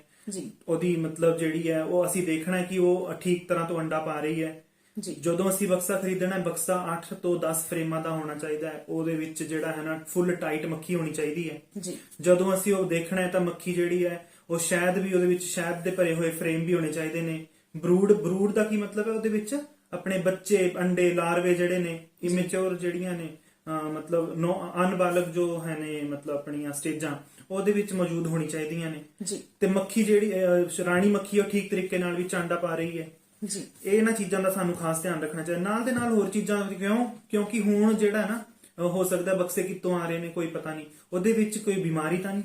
ਉਹਦੀ ਮਤਲਬ ਜਿਹੜੀ ਹੈ ਉਹ ਅਸੀਂ ਦੇਖਣਾ ਹੈ ਕਿ ਉਹ ਠੀਕ ਤਰ੍ਹਾਂ ਤੋਂ ਅੰਡਾ ਪਾ ਰਹੀ ਹੈ। ਜਦੋਂ ਅਸੀਂ ਬਕਸਾ ਖਰੀਦਣਾ, ਬਕਸਾ 8 ਤੋਂ 10 ਫਰੇਮਾਂ ਦਾ ਹੋਣਾ ਚਾਹੀਦਾ ਹੈ। ਉਹਦੇ ਵਿੱਚ ਜਿਹੜਾ ਹੈ ਨਾ ਫੁੱਲ ਟਾਈਟ ਮੱਖੀ ਹੋਣੀ ਚਾਹੀਦੀ ਹੈ। ਜਦੋਂ ਅਸੀਂ ਉਹ ਦੇਖਣਾ ਹੈ ਤਾਂ ਮੱਖੀ ਜਿਹੜੀ ਹੈ ਉਹ ਸ਼ਹਿਦ ਵੀ, ਉਹਦੇ ਵਿੱਚ ਸ਼ਹਿਦ ਦੇ ਭਰੇ ਹੋਏ ਫਰੇਮ ਵੀ ਹੋਣੇ ਚਾਹੀਦੇ ਨੇ। ਬਰੂਡ ਦਾ ਕੀ ਮਤਲਬ ਹੈ, ਉਹਦੇ ਵਿੱਚ ਆਪਣੇ ਬੱਚੇ, ਅੰਡੇ, ਲਾਰਵੇ ਜਿਹੜੇ ਨੇ, ਇਮੈਚੁਰ ਜਿਹੜੀਆਂ ਨੇ ਮਤਲਬ ਅਨਬਾਲਗ ਜੋ ਹੈ ਨੇ, ਮਤਲਬ ਆਪਣੀਆਂ ਸਟੇਜਾਂ ਉਹਦੇ ਵਿੱਚ ਮੌਜੂਦ ਹੋਣੀ ਚਾਹੀਦੀਆਂ ਨੇ। ਤੇ ਮੱਖੀ ਜਿਹੜੀ ਰਾਣੀ ਮੱਖੀ ਉਹ ਠੀਕ ਤਰੀਕੇ ਨਾਲ ਵੀ ਅੰਡਾ ਪਾ ਰਹੀ ਹੈ। ਇਹਨਾਂ ਚੀਜ਼ਾਂ ਦਾ ਸਾਨੂੰ ਖਾਸ ਧਿਆਨ ਰੱਖਣਾ ਚਾਹੀਦਾ। ਨਾਲ ਦੇ ਨਾਲ ਹੋਰ ਚੀਜ਼ਾਂ ਕਿਉਂਕਿ ਹੁਣ ਜਿਹੜਾ ਨਾ ਹੋ ਸਕਦਾ ਬਕਸੇ ਕਿੱਥੋਂ ਆ ਰਹੇ ਨੇ ਕੋਈ ਪਤਾ ਨਹੀਂ, ਉਹਦੇ ਵਿੱਚ ਕੋਈ ਬਿਮਾਰੀ ਤਾਂ ਨਹੀਂ,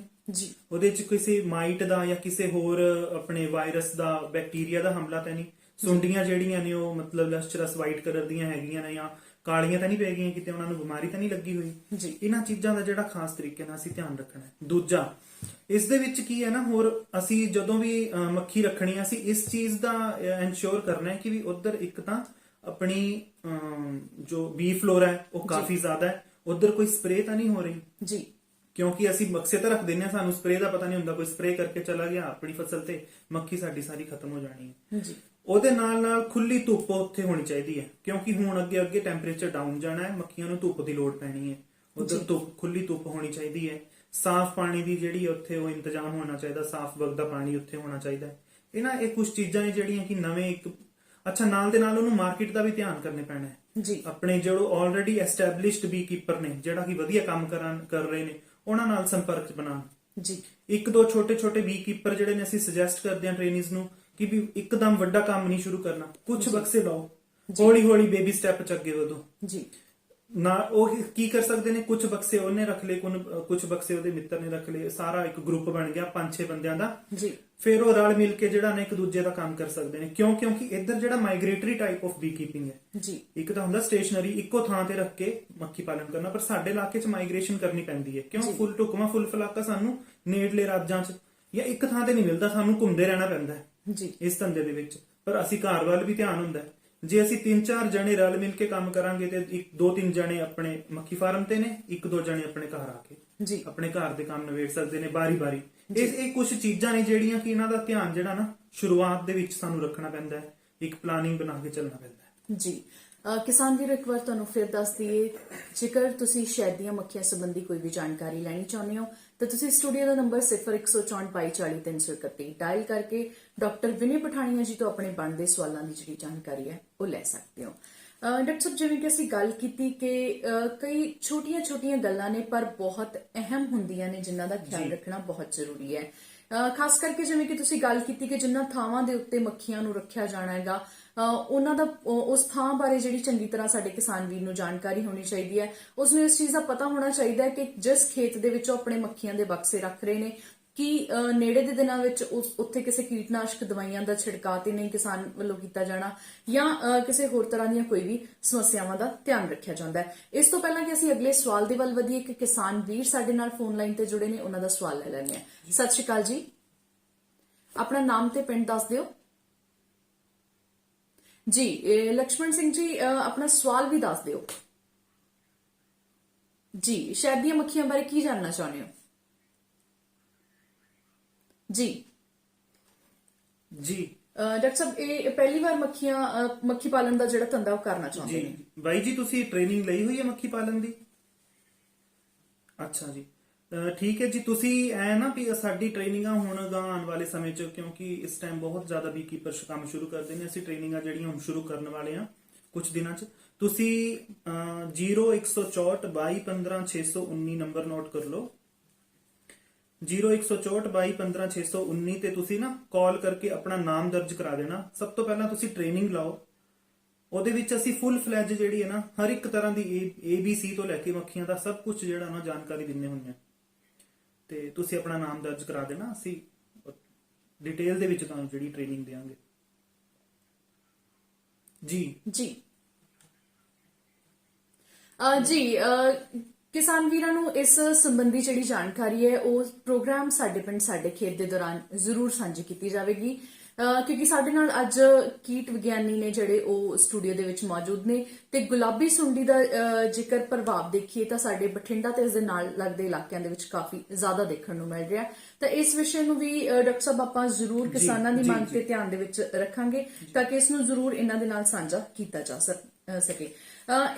ਉਹਦੇ ਵਿੱਚ ਕਿਸੇ ਮਾਈਟ ਦਾ ਜਾਂ ਕਿਸੇ ਹੋਰ ਆਪਣੇ ਵਾਇਰਸ ਦਾ, ਬੈਕਟੀਰੀਆ ਦਾ ਹਮਲਾ ਤਾਂ ਨਹੀਂ। ਸੁੰਡੀਆਂ ਜਿਹੜੀਆਂ ਨੇ ਉਹ ਮਤਲਬ ਲਸਟਰਸ ਵਾਈਟ ਕਲਰ ਦੀਆਂ ਹੈਗੀਆਂ ਨੇ ਜਾਂ ਕਾਲੀਆਂ ਤਾਂ ਨਹੀਂ ਪੈ ਗਈਆਂ, ਕਿਤੇ ਉਹਨਾਂ ਨੂੰ ਬਿਮਾਰੀ ਤਾਂ ਨਹੀਂ ਲੱਗੀ ਹੋਈ। ਇਹਨਾਂ ਚੀਜ਼ਾਂ ਦਾ ਜਿਹੜਾ ਖਾਸ ਤਰੀਕੇ ਨਾਲ ਅਸੀਂ ਧਿਆਨ ਰੱਖਣਾ ਹੈ। ਦੂਜਾ, ਇਸ ਦੇ ਵਿੱਚ ਕੀ ਹੈ ਨਾ, ਹੋਰ ਅਸੀਂ ਜਦੋਂ ਵੀ ਮੱਖੀ ਰੱਖਣੀ, ਅਸੀਂ ਇਸ ਚੀਜ਼ ਦਾ ਇਨਸ਼ੋਰ ਕਰਨਾ ਹੈ ਕਿ ਵੀ ਉਧਰ ਇੱਕ ਤਾਂ ਆਪਣੀ ਜੋ ਬੀ ਫਲੋਰਾ ਹੈ ਉਹ ਕਾਫੀ ਜ਼ਿਆਦਾ ਹੈ, ਉਧਰ ਕੋਈ ਸਪਰੇ ਤਾਂ ਨਹੀਂ ਹੋ ਰਹੀ। ਕਿਉਂਕਿ ਅਸੀਂ ਬਕਸੇ ਤਾਂ ਰੱਖ ਦਿੰਦੇ ਹਾਂ, ਸਾਨੂੰ ਸਪਰੇ ਦਾ ਪਤਾ ਨਹੀਂ ਹੁੰਦਾ, ਕੋਈ ਸਪਰੇ ਕਰਕੇ ਚਲਾ ਗਿਆ ਆਪਣੀ ਫਸਲ ਤੇ, ਮੱਖੀ ਸਾਡੀ ਸਾਰੀ ਖਤਮ ਹੋ ਜਾਣੀ ਹੈ। ਉਹਦੇ ਨਾਲ ਨਾਲ ਖੁੱਲੀ ਧੁੱਪ ਉੱਥੇ ਹੋਣੀ ਚਾਹੀਦੀ ਹੈ, ਕਿਉਂਕਿ ਹੁਣ ਅੱਗੇ ਅੱਗੇ ਟੈਂਪਰੇਚਰ ਡਾਊਨ ਜਾਣਾ ਹੈ, ਮੱਖੀਆਂ ਨੂੰ ਧੁੱਪ ਦੀ ਲੋੜ ਪੈਣੀ ਹੈ। ਉਧਰ ਧੁੱਪ, ਖੁੱਲੀ ਧੁੱਪ ਹੋਣੀ ਚਾਹੀਦੀ ਹੈ। ਸਾਫ਼ ਪਾਣੀ ਦੀ ਜਿਹੜੀ ਉੱਥੇ ਉਹ ਇੰਤਜ਼ਾਮ ਹੋਣਾ ਚਾਹੀਦਾ, ਸਾਫ਼ ਵਗਦਾ ਪਾਣੀ ਉੱਥੇ ਹੋਣਾ ਚਾਹੀਦਾ ਹੈ। ਇਹ ਕੁਝ ਚੀਜ਼ਾਂ ਨੇ ਜਿਹੜੀਆਂ ਕਿ ਨਵੇਂ ਇੱਕ ਅੱਛਾ, ਨਾਲ ਦੇ ਨਾਲ ਉਹਨੂੰ ਮਾਰਕੀਟ ਦਾ ਵੀ ਧਿਆਨ ਕਰਨੇ ਪੈਣਾ ਹੈ ਜੀ। ਆਪਣੇ ਜਿਹੜੇ ਆਲਰੇਡੀ ਐਸਟੈਬਲਿਸ਼ਡ ਬੀ ਕੀਪਰ ਨੇ, ਜਿਹੜਾ ਕਿ ਵਧੀਆ ਕੰਮ ਕਰ ਰਹੇ ਨੇ, ਉਹਨਾਂ ਨਾਲ ਸੰਪਰਕ ਬਣਾਉਣ ਜੀ। ਇੱਕ ਦੋ ਛੋਟੇ ਛੋਟੇ ਬੀ ਕੀਪਰ ਜਿਹੜੇ ਨੇ ਅਸੀਂ ਸੁਜੈਸਟ ਕਰਦੇ ਹਾਂ ਟ੍ਰੇਨਿਜ਼ ਨੂੰ ਕਿ ਵੀ ਇੱਕਦਮ ਵੱਡਾ ਕੰਮ ਨਹੀਂ ਸ਼ੁਰੂ ਕਰਨਾ, ਕੁਝ ਬਕਸੇ ਲਾਓ, ਹੌਲੀ ਹੌਲੀ ਬੇਬੀ ਸਟੈਪ ਚ ਅੱਗੇ ਵਧੋ ਜੀ। ਨਾ ਉਹ ਕੀ ਕਰ ਸਕਦੇ ਨੇ, ਕੁਝ ਬਕਸੇ ਉਹਨੇ ਰੱਖ ਲਏ, ਕੁਝ ਬਕਸੇ ਉਹਦੇ ਮਿੱਤਰ ਨੇ ਰੱਖ ਲਏ, ਸਾਰਾ ਇੱਕ ਗਰੁੱਪ ਬਣ ਗਿਆ 5-6 ਬੰਦਿਆਂ ਦਾ ਜੀ। ਫਿਰ ਉਹ ਰਲ ਮਿਲ ਕੇ ਜਿਹੜਾ ਨੇ ਇੱਕ ਦੂਜੇ ਦਾ ਕੰਮ ਕਰ ਸਕਦੇ ਨੇ। ਕਿਉਂਕਿ ਇੱਧਰ ਜਿਹੜਾ migratory type of B keeping ਹੈ ਜੀ। ਇੱਕ ਤਾਂ ਹੁੰਦਾ ਸਟੇਸ਼ਨਰੀ, ਇੱਕੋ ਥਾਂ ਤੇ ਰੱਖ ਕੇ ਮੱਖੀ ਪਾਲਣ ਕਰਨਾ, ਪਰ ਸਾਡੇ ਇਲਾਕੇ 'ਚ ਮਾਈਗ੍ਰੇਸ਼ਨ ਕਰਨੀ ਪੈਂਦੀ ਹੈ। ਕਿਉਂ? ਫੁੱਲ ਢੁਕਵਾਂ ਫੁੱਲ ਫਲਾਕਾ ਸਾਨੂੰ ਨੇੜਲੇ ਰਾਜਾਂ 'ਚ ਜਾਂ ਇੱਕ ਥਾਂ ਤੇ ਨਹੀਂ ਮਿਲਦਾ, ਸਾਨੂੰ ਘੁੰਮਦੇ ਰਹਿਣਾ ਪੈਂਦਾ ਹੈ ਜੀ ਇਸ ਧੰਦੇ ਦੇ ਵਿੱਚ। ਪਰ ਅਸੀਂ ਘਰ ਵੱਲ ਵੀ ਧਿਆਨ ਹੁੰਦਾ ਹੈ। ਜੇ ਅਸੀਂ 3-4 ਜਣੇ ਰਲ ਮਿਲ ਕੇ ਕੰਮ ਕਰਾਂਗੇ ਤੇ 2-3 ਜਣੇ ਆਪਣੇ ਮੱਖੀ ਫਾਰਮ ਤੇ ਨੇ, 1-2 ਜਣੇ ਆਪਣੇ ਘਰ ਆ ਕੇ ਜੀ ਆਪਣੇ ਘਰ ਦੇ ਕੰਮ ਨਿਬੇੜ ਸਕਦੇ ਨੇ ਬਾਰੀ-ਬਾਰੀ। ਇਹ ਕੁਝ ਚੀਜ਼ਾਂ ਨੇ ਜਿਹੜੀਆਂ ਕਿ ਇਹਨਾਂ ਦਾ ਧਿਆਨ ਜਿਹੜਾ ਨਾ ਸ਼ੁਰੂਆਤ ਦੇ ਵਿੱਚ ਸਾਨੂੰ ਰੱਖਣਾ ਪੈਂਦਾ ਹੈ, ਇੱਕ ਪਲਾਨਿੰਗ ਬਣਾ ਕੇ ਚੱਲਣਾ ਪੈਂਦਾ ਹੈ ਜੀ। ਕਿਸਾਨ ਵੀਰ, ਇੱਕ ਵਾਰ ਤੁਹਾਨੂੰ ਫਿਰ ਦੱਸ ਦਈਏ, ਜੇਕਰ ਤੁਸੀਂ ਸ਼ਹਿਦ ਦੀਆਂ ਮੱਖੀਆਂ ਸੰਬੰਧੀ ਕੋਈ ਵੀ ਜਾਣਕਾਰੀ ਲੈਣੀ ਚਾਹੁੰਦੇ ਹੋ ਤਾਂ ਤੁਸੀਂ ਸਟੂਡੀਓ ਦਾ ਨੰਬਰ 0164240331 ਡਾਇਲ ਕਰਕੇ ਡਾਕਟਰ ਵਿਨੇ ਪਠਾਣੀਆ ਜੀ ਤੋਂ ਆਪਣੇ ਬਣਦੇ ਸਵਾਲਾਂ ਦੀ ਜਿਹੜੀ ਜਾਣਕਾਰੀ ਹੈ ਉਹ ਲੈ ਸਕਦੇ ਹੋ। ਡਾਕਟਰ ਸਾਹਿਬ, ਜਿਵੇਂ ਕਿ ਅਸੀਂ ਗੱਲ ਕੀਤੀ ਕਿ ਕਈ ਛੋਟੀਆਂ-ਛੋਟੀਆਂ ਗੱਲਾਂ ਨੇ ਪਰ ਬਹੁਤ ਅਹਿਮ ਹੁੰਦੀਆਂ ਨੇ, ਜਿਨ੍ਹਾਂ ਦਾ ਖਿਆਲ ਰੱਖਣਾ ਬਹੁਤ ਜ਼ਰੂਰੀ ਹੈ। ਖਾਸ ਕਰਕੇ ਜਿਵੇਂ ਕਿ ਤੁਸੀਂ ਗੱਲ ਕੀਤੀ ਕਿ ਜਿਨ੍ਹਾਂ ਥਾਵਾਂ ਦੇ ਉੱਤੇ ਮੱਖੀਆਂ ਨੂੰ ਰੱਖਿਆ ਜਾਣਾ ਹੈਗਾ, ਉਹਨਾਂ ਦਾ ਉਸ ਥਾਂ ਬਾਰੇ ਜਿਹੜੀ ਚੰਗੀ ਤਰ੍ਹਾਂ ਸਾਡੇ ਕਿਸਾਨ ਵੀਰ ਨੂੰ ਜਾਣਕਾਰੀ ਹੋਣੀ ਚਾਹੀਦੀ ਹੈ। ਉਸ ਨੂੰ ਇਸ ਚੀਜ਼ ਦਾ ਪਤਾ ਹੋਣਾ ਚਾਹੀਦਾ ਹੈ ਕਿ ਜਿਸ ਖੇਤ ਦੇ ਵਿੱਚ ਉਹ ਆਪਣੇ ਮੱਖੀਆਂ ਦੇ ਬਕਸੇ ਰੱਖ ਰਹੇ ਨੇ, ਕਿ ਨੇੜੇ ਦੇ ਦਿਨਾਂ ਵਿੱਚ ਉੱਥੇ ਕਿਸੇ ਕੀਟਨਾਸ਼ਕ ਦਵਾਈਆਂ ਦਾ ਛਿੜਕਾਅ ਤੇ ਨਹੀਂ ਕਿਸਾਨ ਵੱਲੋਂ ਕੀਤਾ ਜਾਣਾ, ਜਾਂ ਕਿਸੇ ਹੋਰ ਤਰ੍ਹਾਂ ਦੀਆਂ ਕੋਈ ਵੀ ਸਮੱਸਿਆਵਾਂ ਦਾ ਧਿਆਨ ਰੱਖਿਆ ਜਾਂਦਾ ਹੈ। ਇਸ ਤੋਂ ਪਹਿਲਾਂ ਕਿ ਅਸੀਂ ਅਗਲੇ ਸਵਾਲ ਦੇ ਵੱਲ ਵਧੀਏ, ਕਿ ਕਿਸਾਨ ਵੀਰ ਸਾਡੇ ਨਾਲ ਫੋਨ ਲਾਈਨ ਤੇ ਜੁੜੇ ਨੇ, ਉਹਨਾਂ ਦਾ ਸਵਾਲ ਲੈ ਲੈਂਦੇ ਹਾਂ। ਸਤਿ ਸ਼੍ਰੀ ਅਕਾਲ ਜੀ, ਆਪਣਾ ਨਾਮ ਤੇ ਪਿੰਡ ਦੱਸ ਦਿਓ ਜੀ। ਲక్ష్మణ ਸਿੰਘ ਜੀ, ਆਪਣਾ ਸਵਾਲ ਵੀ ਦੱਸ ਦਿਓ ਜੀ। ਸ਼ਹਿਦ ਦੀਆਂ ਮੱਖੀਆਂ ਬਾਰੇ ਕੀ ਜਾਣਨਾ ਚਾਹੁੰਦੇ ਹੋ ਜੀ? ਜੀ ਡਾਕਟਰ ਸਾਹਿਬ, ਇਹ ਪਹਿਲੀ ਵਾਰ ਮੱਖੀ ਪਾਲਣ ਦਾ ਜਿਹੜਾ ਧੰਦਾ ਉਹ ਕਰਨਾ ਚਾਹੁੰਦੇ ਨੇ। ਬਾਈ ਜੀ, ਤੁਸੀਂ ਟ੍ਰੇਨਿੰਗ ਲਈ ਹੋਈ ਹੈ ਮੱਖੀ ਪਾਲਣ ਦੀ? ਅੱਛਾ ਜੀ, ਠੀਕ ਹੈ ਜੀ। ਤੁਸੀਂ ਐ ਨਾ ਵੀ ਸਾਡੀ ਟ੍ਰੇਨਿੰਗਾਂ ਹੁਣ ਆਉਣ ਵਾਲੇ ਸਮੇਂ 'ਚ, ਕਿਉਂਕਿ ਇਸ ਟਾਈਮ ਬਹੁਤ ਜ਼ਿਆਦਾ ਬੀਕੀਪਰ ਕੰਮ ਸ਼ੁਰੂ ਕਰਦੇ ਨੇ, ਅਸੀਂ ਟ੍ਰੇਨਿੰਗਾਂ ਜਿਹੜੀਆਂ ਹੁਣ ਸ਼ੁਰੂ ਕਰਨ ਵਾਲੇ ਆ ਕੁਝ ਦਿਨਾਂ 'ਚ। ਤੁਸੀਂ 0164 22 15 619 ਨੰਬਰ ਨੋਟ ਕਰ ਲਓ। 0164 22 15 619 ਤੇ ਤੁਸੀਂ ਨਾ ਕਾਲ ਕਰਕੇ ਆਪਣਾ ਨਾਮ ਦਰਜ ਕਰਾ ਦੇਣਾ। ਸਭ ਤੋਂ ਪਹਿਲਾਂ ਤੁਸੀਂ ਟ੍ਰੇਨਿੰਗ ਲਾਓ, ਉਹਦੇ ਵਿੱਚ ਅਸੀਂ ਫੁੱਲ ਫਲੈਜ ਜਿਹੜੀ ਹੈ ਨਾ ਹਰ ਇੱਕ ਤਰ੍ਹਾਂ ਦੀ ABC ਤੋਂ ਲੈ ਕੇ ਮੱਖੀਆਂ ਦਾ ਸਭ ਕੁਝ ਜਿਹੜਾ ਨਾ ਜਾਣਕਾਰੀ ਦਿੰਨੇ ਹੁੰਦੇ ਆ, ਤੇ ਤੁਸੀਂ ਆਪਣਾ ਨਾਮ ਦਰਜ ਕਰਾ ਦੇਣਾ। ਅਸੀਂ ਡਿਟੇਲ ਦੇ ਵਿੱਚ ਤੁਹਾਨੂੰ ਜਿਹੜੀ ਟ੍ਰੇਨਿੰਗ ਦੇਵਾਂਗੇ ਜੀ। ਜੀ ਕਿਸਾਨ ਵੀਰਾਂ ਨੂੰ ਇਸ ਸੰਬੰਧੀ ਜਿਹੜੀ ਜਾਣਕਾਰੀ ਹੈ ਉਹ ਪ੍ਰੋਗਰਾਮ ਸਾਡੇ ਪਿੰਡ ਸਾਡੇ ਖੇਤ ਦੇ ਦੌਰਾਨ ਜ਼ਰੂਰ ਸਾਂਝੀ ਕੀਤੀ ਜਾਵੇਗੀ, ਕਿਉਂਕਿ ਸਾਡੇ ਨਾਲ ਅੱਜ ਕੀਟ ਵਿਗਿਆਨੀ ਨੇ ਜਿਹੜੇ ਉਹ ਸਟੂਡੀਓ ਦੇ ਵਿੱਚ ਮੌਜੂਦ ਨੇ, ਤੇ ਗੁਲਾਬੀ ਸੁੰਡੀ ਦਾ ਜੇਕਰ ਪ੍ਰਭਾਵ ਦੇਖੀਏ ਤਾਂ ਸਾਡੇ ਬਠਿੰਡਾ ਤੇ ਇਸ ਦੇ ਨਾਲ ਲੱਗਦੇ ਇਲਾਕਿਆਂ ਦੇ ਵਿੱਚ ਕਾਫੀ ਜ਼ਿਆਦਾ ਦੇਖਣ ਨੂੰ ਮਿਲ ਰਿਹਾ। ਤਾਂ ਇਸ ਵਿਸ਼ੇ ਨੂੰ ਵੀ ਡਾਕਟਰ ਸਾਹਿਬ ਆਪਾਂ ਜ਼ਰੂਰ ਕਿਸਾਨਾਂ ਦੀ ਮੰਗ ਤੇ ਧਿਆਨ ਦੇ ਵਿੱਚ ਰੱਖਾਂਗੇ, ਤਾਂ ਕਿ ਇਸ ਨੂੰ ਜ਼ਰੂਰ ਇਹਨਾਂ ਦੇ ਨਾਲ ਸਾਂਝਾ ਕੀਤਾ ਜਾ ਸਕੇ।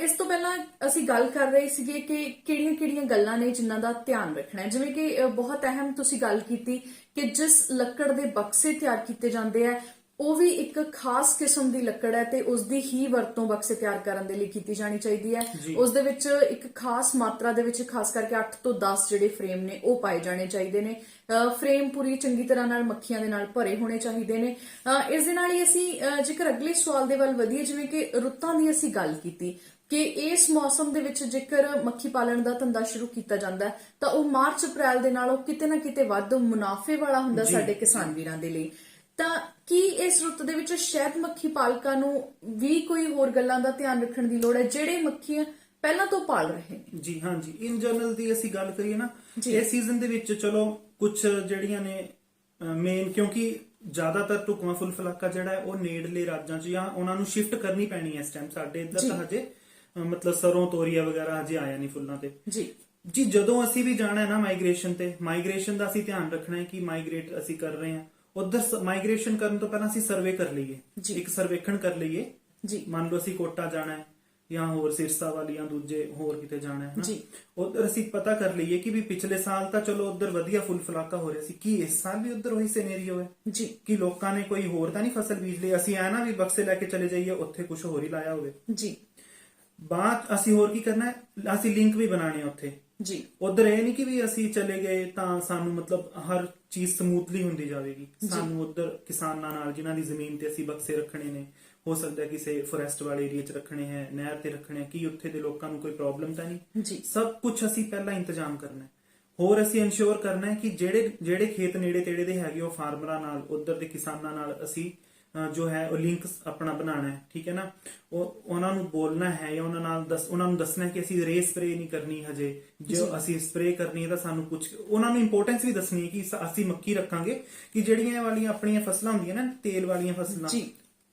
ਇਸ ਤੋਂ ਪਹਿਲਾਂ ਅਸੀਂ ਗੱਲ ਕਰ ਰਹੇ ਸੀਗੇ ਕਿ ਕਿਹੜੀਆਂ ਗੱਲਾਂ ਨੇ ਜਿਨ੍ਹਾਂ ਦਾ ਧਿਆਨ ਰੱਖਣਾ ਹੈ। ਜਿਵੇਂ ਕਿ ਬਹੁਤ ਅਹਿਮ ਤੁਸੀਂ ਗੱਲ ਕੀਤੀ ਕਿ ਜਿਸ ਲੱਕੜ ਦੇ ਬਕਸੇ ਤਿਆਰ ਕੀਤੇ ਜਾਂਦੇ ਆ ਉਹ ਵੀ ਇੱਕ ਖਾਸ ਕਿਸਮ ਦੀ ਲੱਕੜ ਹੈ, ਤੇ ਉਸ ਦੀ ਹੀ ਵਰਤੋਂ ਬਕਸੇ ਤਿਆਰ ਕਰਨ ਦੇ ਲਈ ਕੀਤੀ ਜਾਣੀ ਚਾਹੀਦੀ ਹੈ। ਉਸ ਦੇ ਵਿੱਚ ਇੱਕ ਖਾਸ ਮਾਤਰਾ ਦੇ ਵਿੱਚ ਖਾਸ ਕਰਕੇ 8 ਤੋਂ 10 ਜਿਹੜੇ ਫਰੇਮ ਨੇ ਉਹ ਪਾਏ ਜਾਣੇ ਚਾਹੀਦੇ ਨੇ। ਫਰੇਮ ਪੂਰੀ ਚੰਗੀ ਤਰ੍ਹਾਂ ਨਾਲ ਮੱਖੀਆਂ ਦੇ ਨਾਲ ਭਰੇ ਹੋਣੇ ਚਾਹੀਦੇ ਨੇ। ਇਸ ਦੇ ਨਾਲ ਹੀ ਅਸੀਂ ਜੇਕਰ ਅਗਲੇ ਸਵਾਲ ਦੇ ਵੱਲ ਵਧੀਏ, ਜਿਵੇਂ ਕਿ ਰੁੱਤਾਂ ਦੀ ਅਸੀਂ ਗੱਲ ਕੀਤੀ ਕਿ ਇਸ ਮੌਸਮ ਦੇ ਵਿੱਚ ਜੇਕਰ ਮੱਖੀ ਪਾਲਣ ਦਾ ਧੰਦਾ ਸ਼ੁਰੂ ਕੀਤਾ ਜਾਂਦਾ ਤਾਂ ਉਹ ਮਾਰਚ ਅਪ੍ਰੈਲ ਦੇ ਨਾਲੋਂ ਕਿਤੇ ਨਾ ਕਿਤੇ ਵੱਧ ਮੁਨਾਫੇ ਵਾਲਾ ਹੁੰਦਾ ਸਾਡੇ ਕਿਸਾਨ ਵੀਰਾਂ ਦੇ ਲਈ। ਤਾਂ ਕੀ ਇਸ ਰੁੱਤ ਦੇ ਵਿੱਚ ਸ਼ਹਿਦ ਮੱਖੀ ਪਾਲਕਾਂ ਨੂੰ ਵੀ ਕੋਈ ਹੋਰ ਗੱਲਾਂ ਦਾ ਧਿਆਨ ਰੱਖਣ ਦੀ ਲੋੜ ਹੈ ਜਿਹੜੇ ਮੱਖੀਆਂ ਪਹਿਲਾਂ ਤੋਂ ਪਾਲ ਰਹੇ ਨੇ? ਜੀ ਹਾਂਜੀ, ਇਨ ਜਨਰਲ ਦੀ ਅਸੀਂ ਗੱਲ ਕਰੀਏ ਨਾ, ਇਸ ਸੀਜ਼ਨ ਦੇ ਵਿੱਚ ਚਲੋ ਕੁਝ ਜਿਹੜੀਆਂ ਨੇ ਮੇਨ, ਕਿਉਂਕਿ ਜ਼ਿਆਦਾਤਰ ਢੁਕਵਾਂ ਫੁੱਲ ਫਲਾਕਾ ਜਿਹੜਾ ਹੈ ਉਹ ਨੇੜਲੇ ਰਾਜਾਂ 'ਚ ਜਾਂ ਉਹਨਾਂ ਨੂੰ ਸ਼ਿਫਟ ਕਰਨੀ ਪੈਣੀ ਹੈ ਇਸ ਟਾਈਮ। ਸਾਡੇ ਇੱਧਰ ਤਾਂ ਹਜੇ ਮਤਲਬ ਸਰੋਂ ਤੋਰੀਆ ਵਗੈਰਾ ਹਜੇ ਆਇਆ ਨਹੀਂ ਫੁੱਲਾਂ ਤੇ ਜੀ। ਜਦੋਂ ਅਸੀਂ ਵੀ ਜਾਣਾ ਹੈ ਨਾ ਮਾਈਗ੍ਰੇਸ਼ਨ ਤੇ, ਮਾਈਗ੍ਰੇਸ਼ਨ ਦਾ ਅਸੀਂ ਧਿਆਨ ਰੱਖਣਾ ਹੈ ਕਿ ਮਾਈਗ੍ਰੇਟ ਅਸੀਂ ਕਰ ਰਹੇ ਹਾਂ ਉਧਰ ਮਾਈਗ੍ਰੇਸ਼ਨ ਕਰਨ ਤੋਂ ਪਹਿਲਾਂ ਅਸੀਂ ਸਰਵੇ ਕਰ ਲਈਏ, ਜੀ। ਇੱਕ ਸਰਵੇਖਣ ਕਰ ਲਈਏ। ਜੀ ਮੰਨ ਲਓ ਅਸੀਂ ਕੋਟਾ ਜਾਣਾ ਹੈ ਜਾਂ ਹੋਰ ਸਿਰਸਾ ਵਾਲੀ ਜਾਂ ਦੂਜੇ ਹੋਰ ਕਿਤੇ ਜਾਣਾ ਹੈ ਜੀ ਉਧਰ ਅਸੀਂ ਪਤਾ ਕਰ ਲਈਏ ਕਿ ਵੀ ਪਿਛਲੇ ਸਾਲ ਤਾਂ ਚਲੋ ਉਧਰ ਵਧੀਆ ਫੁੱਲ ਫਲਾਕਾ ਹੋ ਰਿਹਾ ਸੀ, ਕੀ ਇਸ ਸਾਲ ਵੀ ਉਧਰ ਉਹੀ ਸਿਨੈਰੀਓ ਹੈ ਜੀ ਕਿ ਲੋਕਾਂ ਨੇ ਕੋਈ ਹੋਰ ਤਾਂ ਨਹੀਂ ਫਸਲ ਬੀਜ ਲਈ, ਅਸੀਂ ਐ ਨਾ ਵੀ ਬਕਸੇ ਲੈ ਕੇ ਚਲੇ ਜਾਈਏ ਉੱਥੇ ਕੁਝ ਹੋਰ ਹੀ ਲਾਇਆ ਹੋਵੇ। ਜੀ ਬਾਅਦ ਅਸੀਂ ਹੋਰ ਕੀ ਕਰਨਾ ਹੈ, ਅਸੀਂ ਲਿੰਕ ਵੀ ਬਣਾਣੇ ਆ ਉੱਥੇ। ਜੀ ਉਧਰ ਇਹ ਨਹੀਂ ਕਿ ਵੀ ਅਸੀਂ ਚਲੇ ਗਏ ਤਾਂ ਸਾਨੂੰ ਮਤਲਬ ਹਰ ਚੀਜ਼ ਸਮੂਥਲੀ ਹੁੰਦੀ ਜਾਵੇਗੀ। ਸਾਨੂੰ ਉਧਰ ਕਿਸਾਨਾਂ ਨਾਲ ਜਿਨ੍ਹਾਂ ਦੀ ਜ਼ਮੀਨ ਤੇ ਅਸੀਂ ਬਕਸੇ ਰੱਖਣੇ ਨੇ, ਹੋ ਸਕਦਾ ਹੈ ਕਿਸੇ ਫੋਰੈਸਟ ਵਾਲੇ ਏਰੀਆ 'ਚ ਰੱਖਣੇ ਹੈ, ਨਹਿਰ ਤੇ ਰੱਖਣੇ ਹੈ, ਕੀ ਉੱਥੇ ਦੇ ਲੋਕਾਂ ਨੂੰ ਕੋਈ ਪ੍ਰੋਬਲਮ ਤਾਂ ਨਹੀਂ। ਜੀ ਸਭ ਕੁਝ ਅਸੀਂ ਪਹਿਲਾਂ ਇੰਤਜ਼ਾਮ ਕਰਨਾ ਹੈ। ਹੋਰ ਅਸੀਂ ਇਨਸ਼ੋਰ ਕਰਨਾ ਹੈ ਕਿ ਜਿਹੜੇ ਖੇਤ ਨੇੜੇ ਤੇੜੇ ਦੇ ਹੈਗੇ ਉਹ ਫਾਰਮਰਾਂ ਨਾਲ, ਉਧਰ ਦੇ ਕਿਸਾਨਾਂ ਨਾਲ ਅਸੀਂ ਜੋ ਹੈ ਉਹ ਲਿੰਕ ਆਪਣਾ ਬਣਾਉਣਾ ਹੈ, ਠੀਕ ਹੈ ਨਾ। ਉਹਨਾਂ ਨੂੰ ਬੋਲਣਾ ਹੈ ਜਾਂ ਉਹਨਾਂ ਨੂੰ ਦੱਸਣਾ ਹੈ ਕਿ ਅਸੀਂ ਰੇ ਸਪਰੇ ਨਹੀਂ ਕਰਨੀ ਹਜੇ, ਜੋ ਅਸੀਂ ਸਪਰੇ ਕਰਨੀ ਹੈ ਤਾਂ ਸਾਨੂੰ ਕੁਝ ਉਹਨਾਂ ਨੂੰ ਇੰਪੋਰਟੈਂਸ ਵੀ ਦੱਸਣੀ ਹੈ ਕਿ ਅਸੀਂ ਮੱਕੀ ਰੱਖਾਂਗੇ ਕਿ ਜਿਹੜੀਆਂ ਇਹ ਵਾਲੀਆਂ ਆਪਣੀਆਂ ਫਸਲਾਂ ਹੁੰਦੀਆਂ ਨਾ ਤੇਲ ਵਾਲੀਆਂ ਫਸਲਾਂ, ਜੀ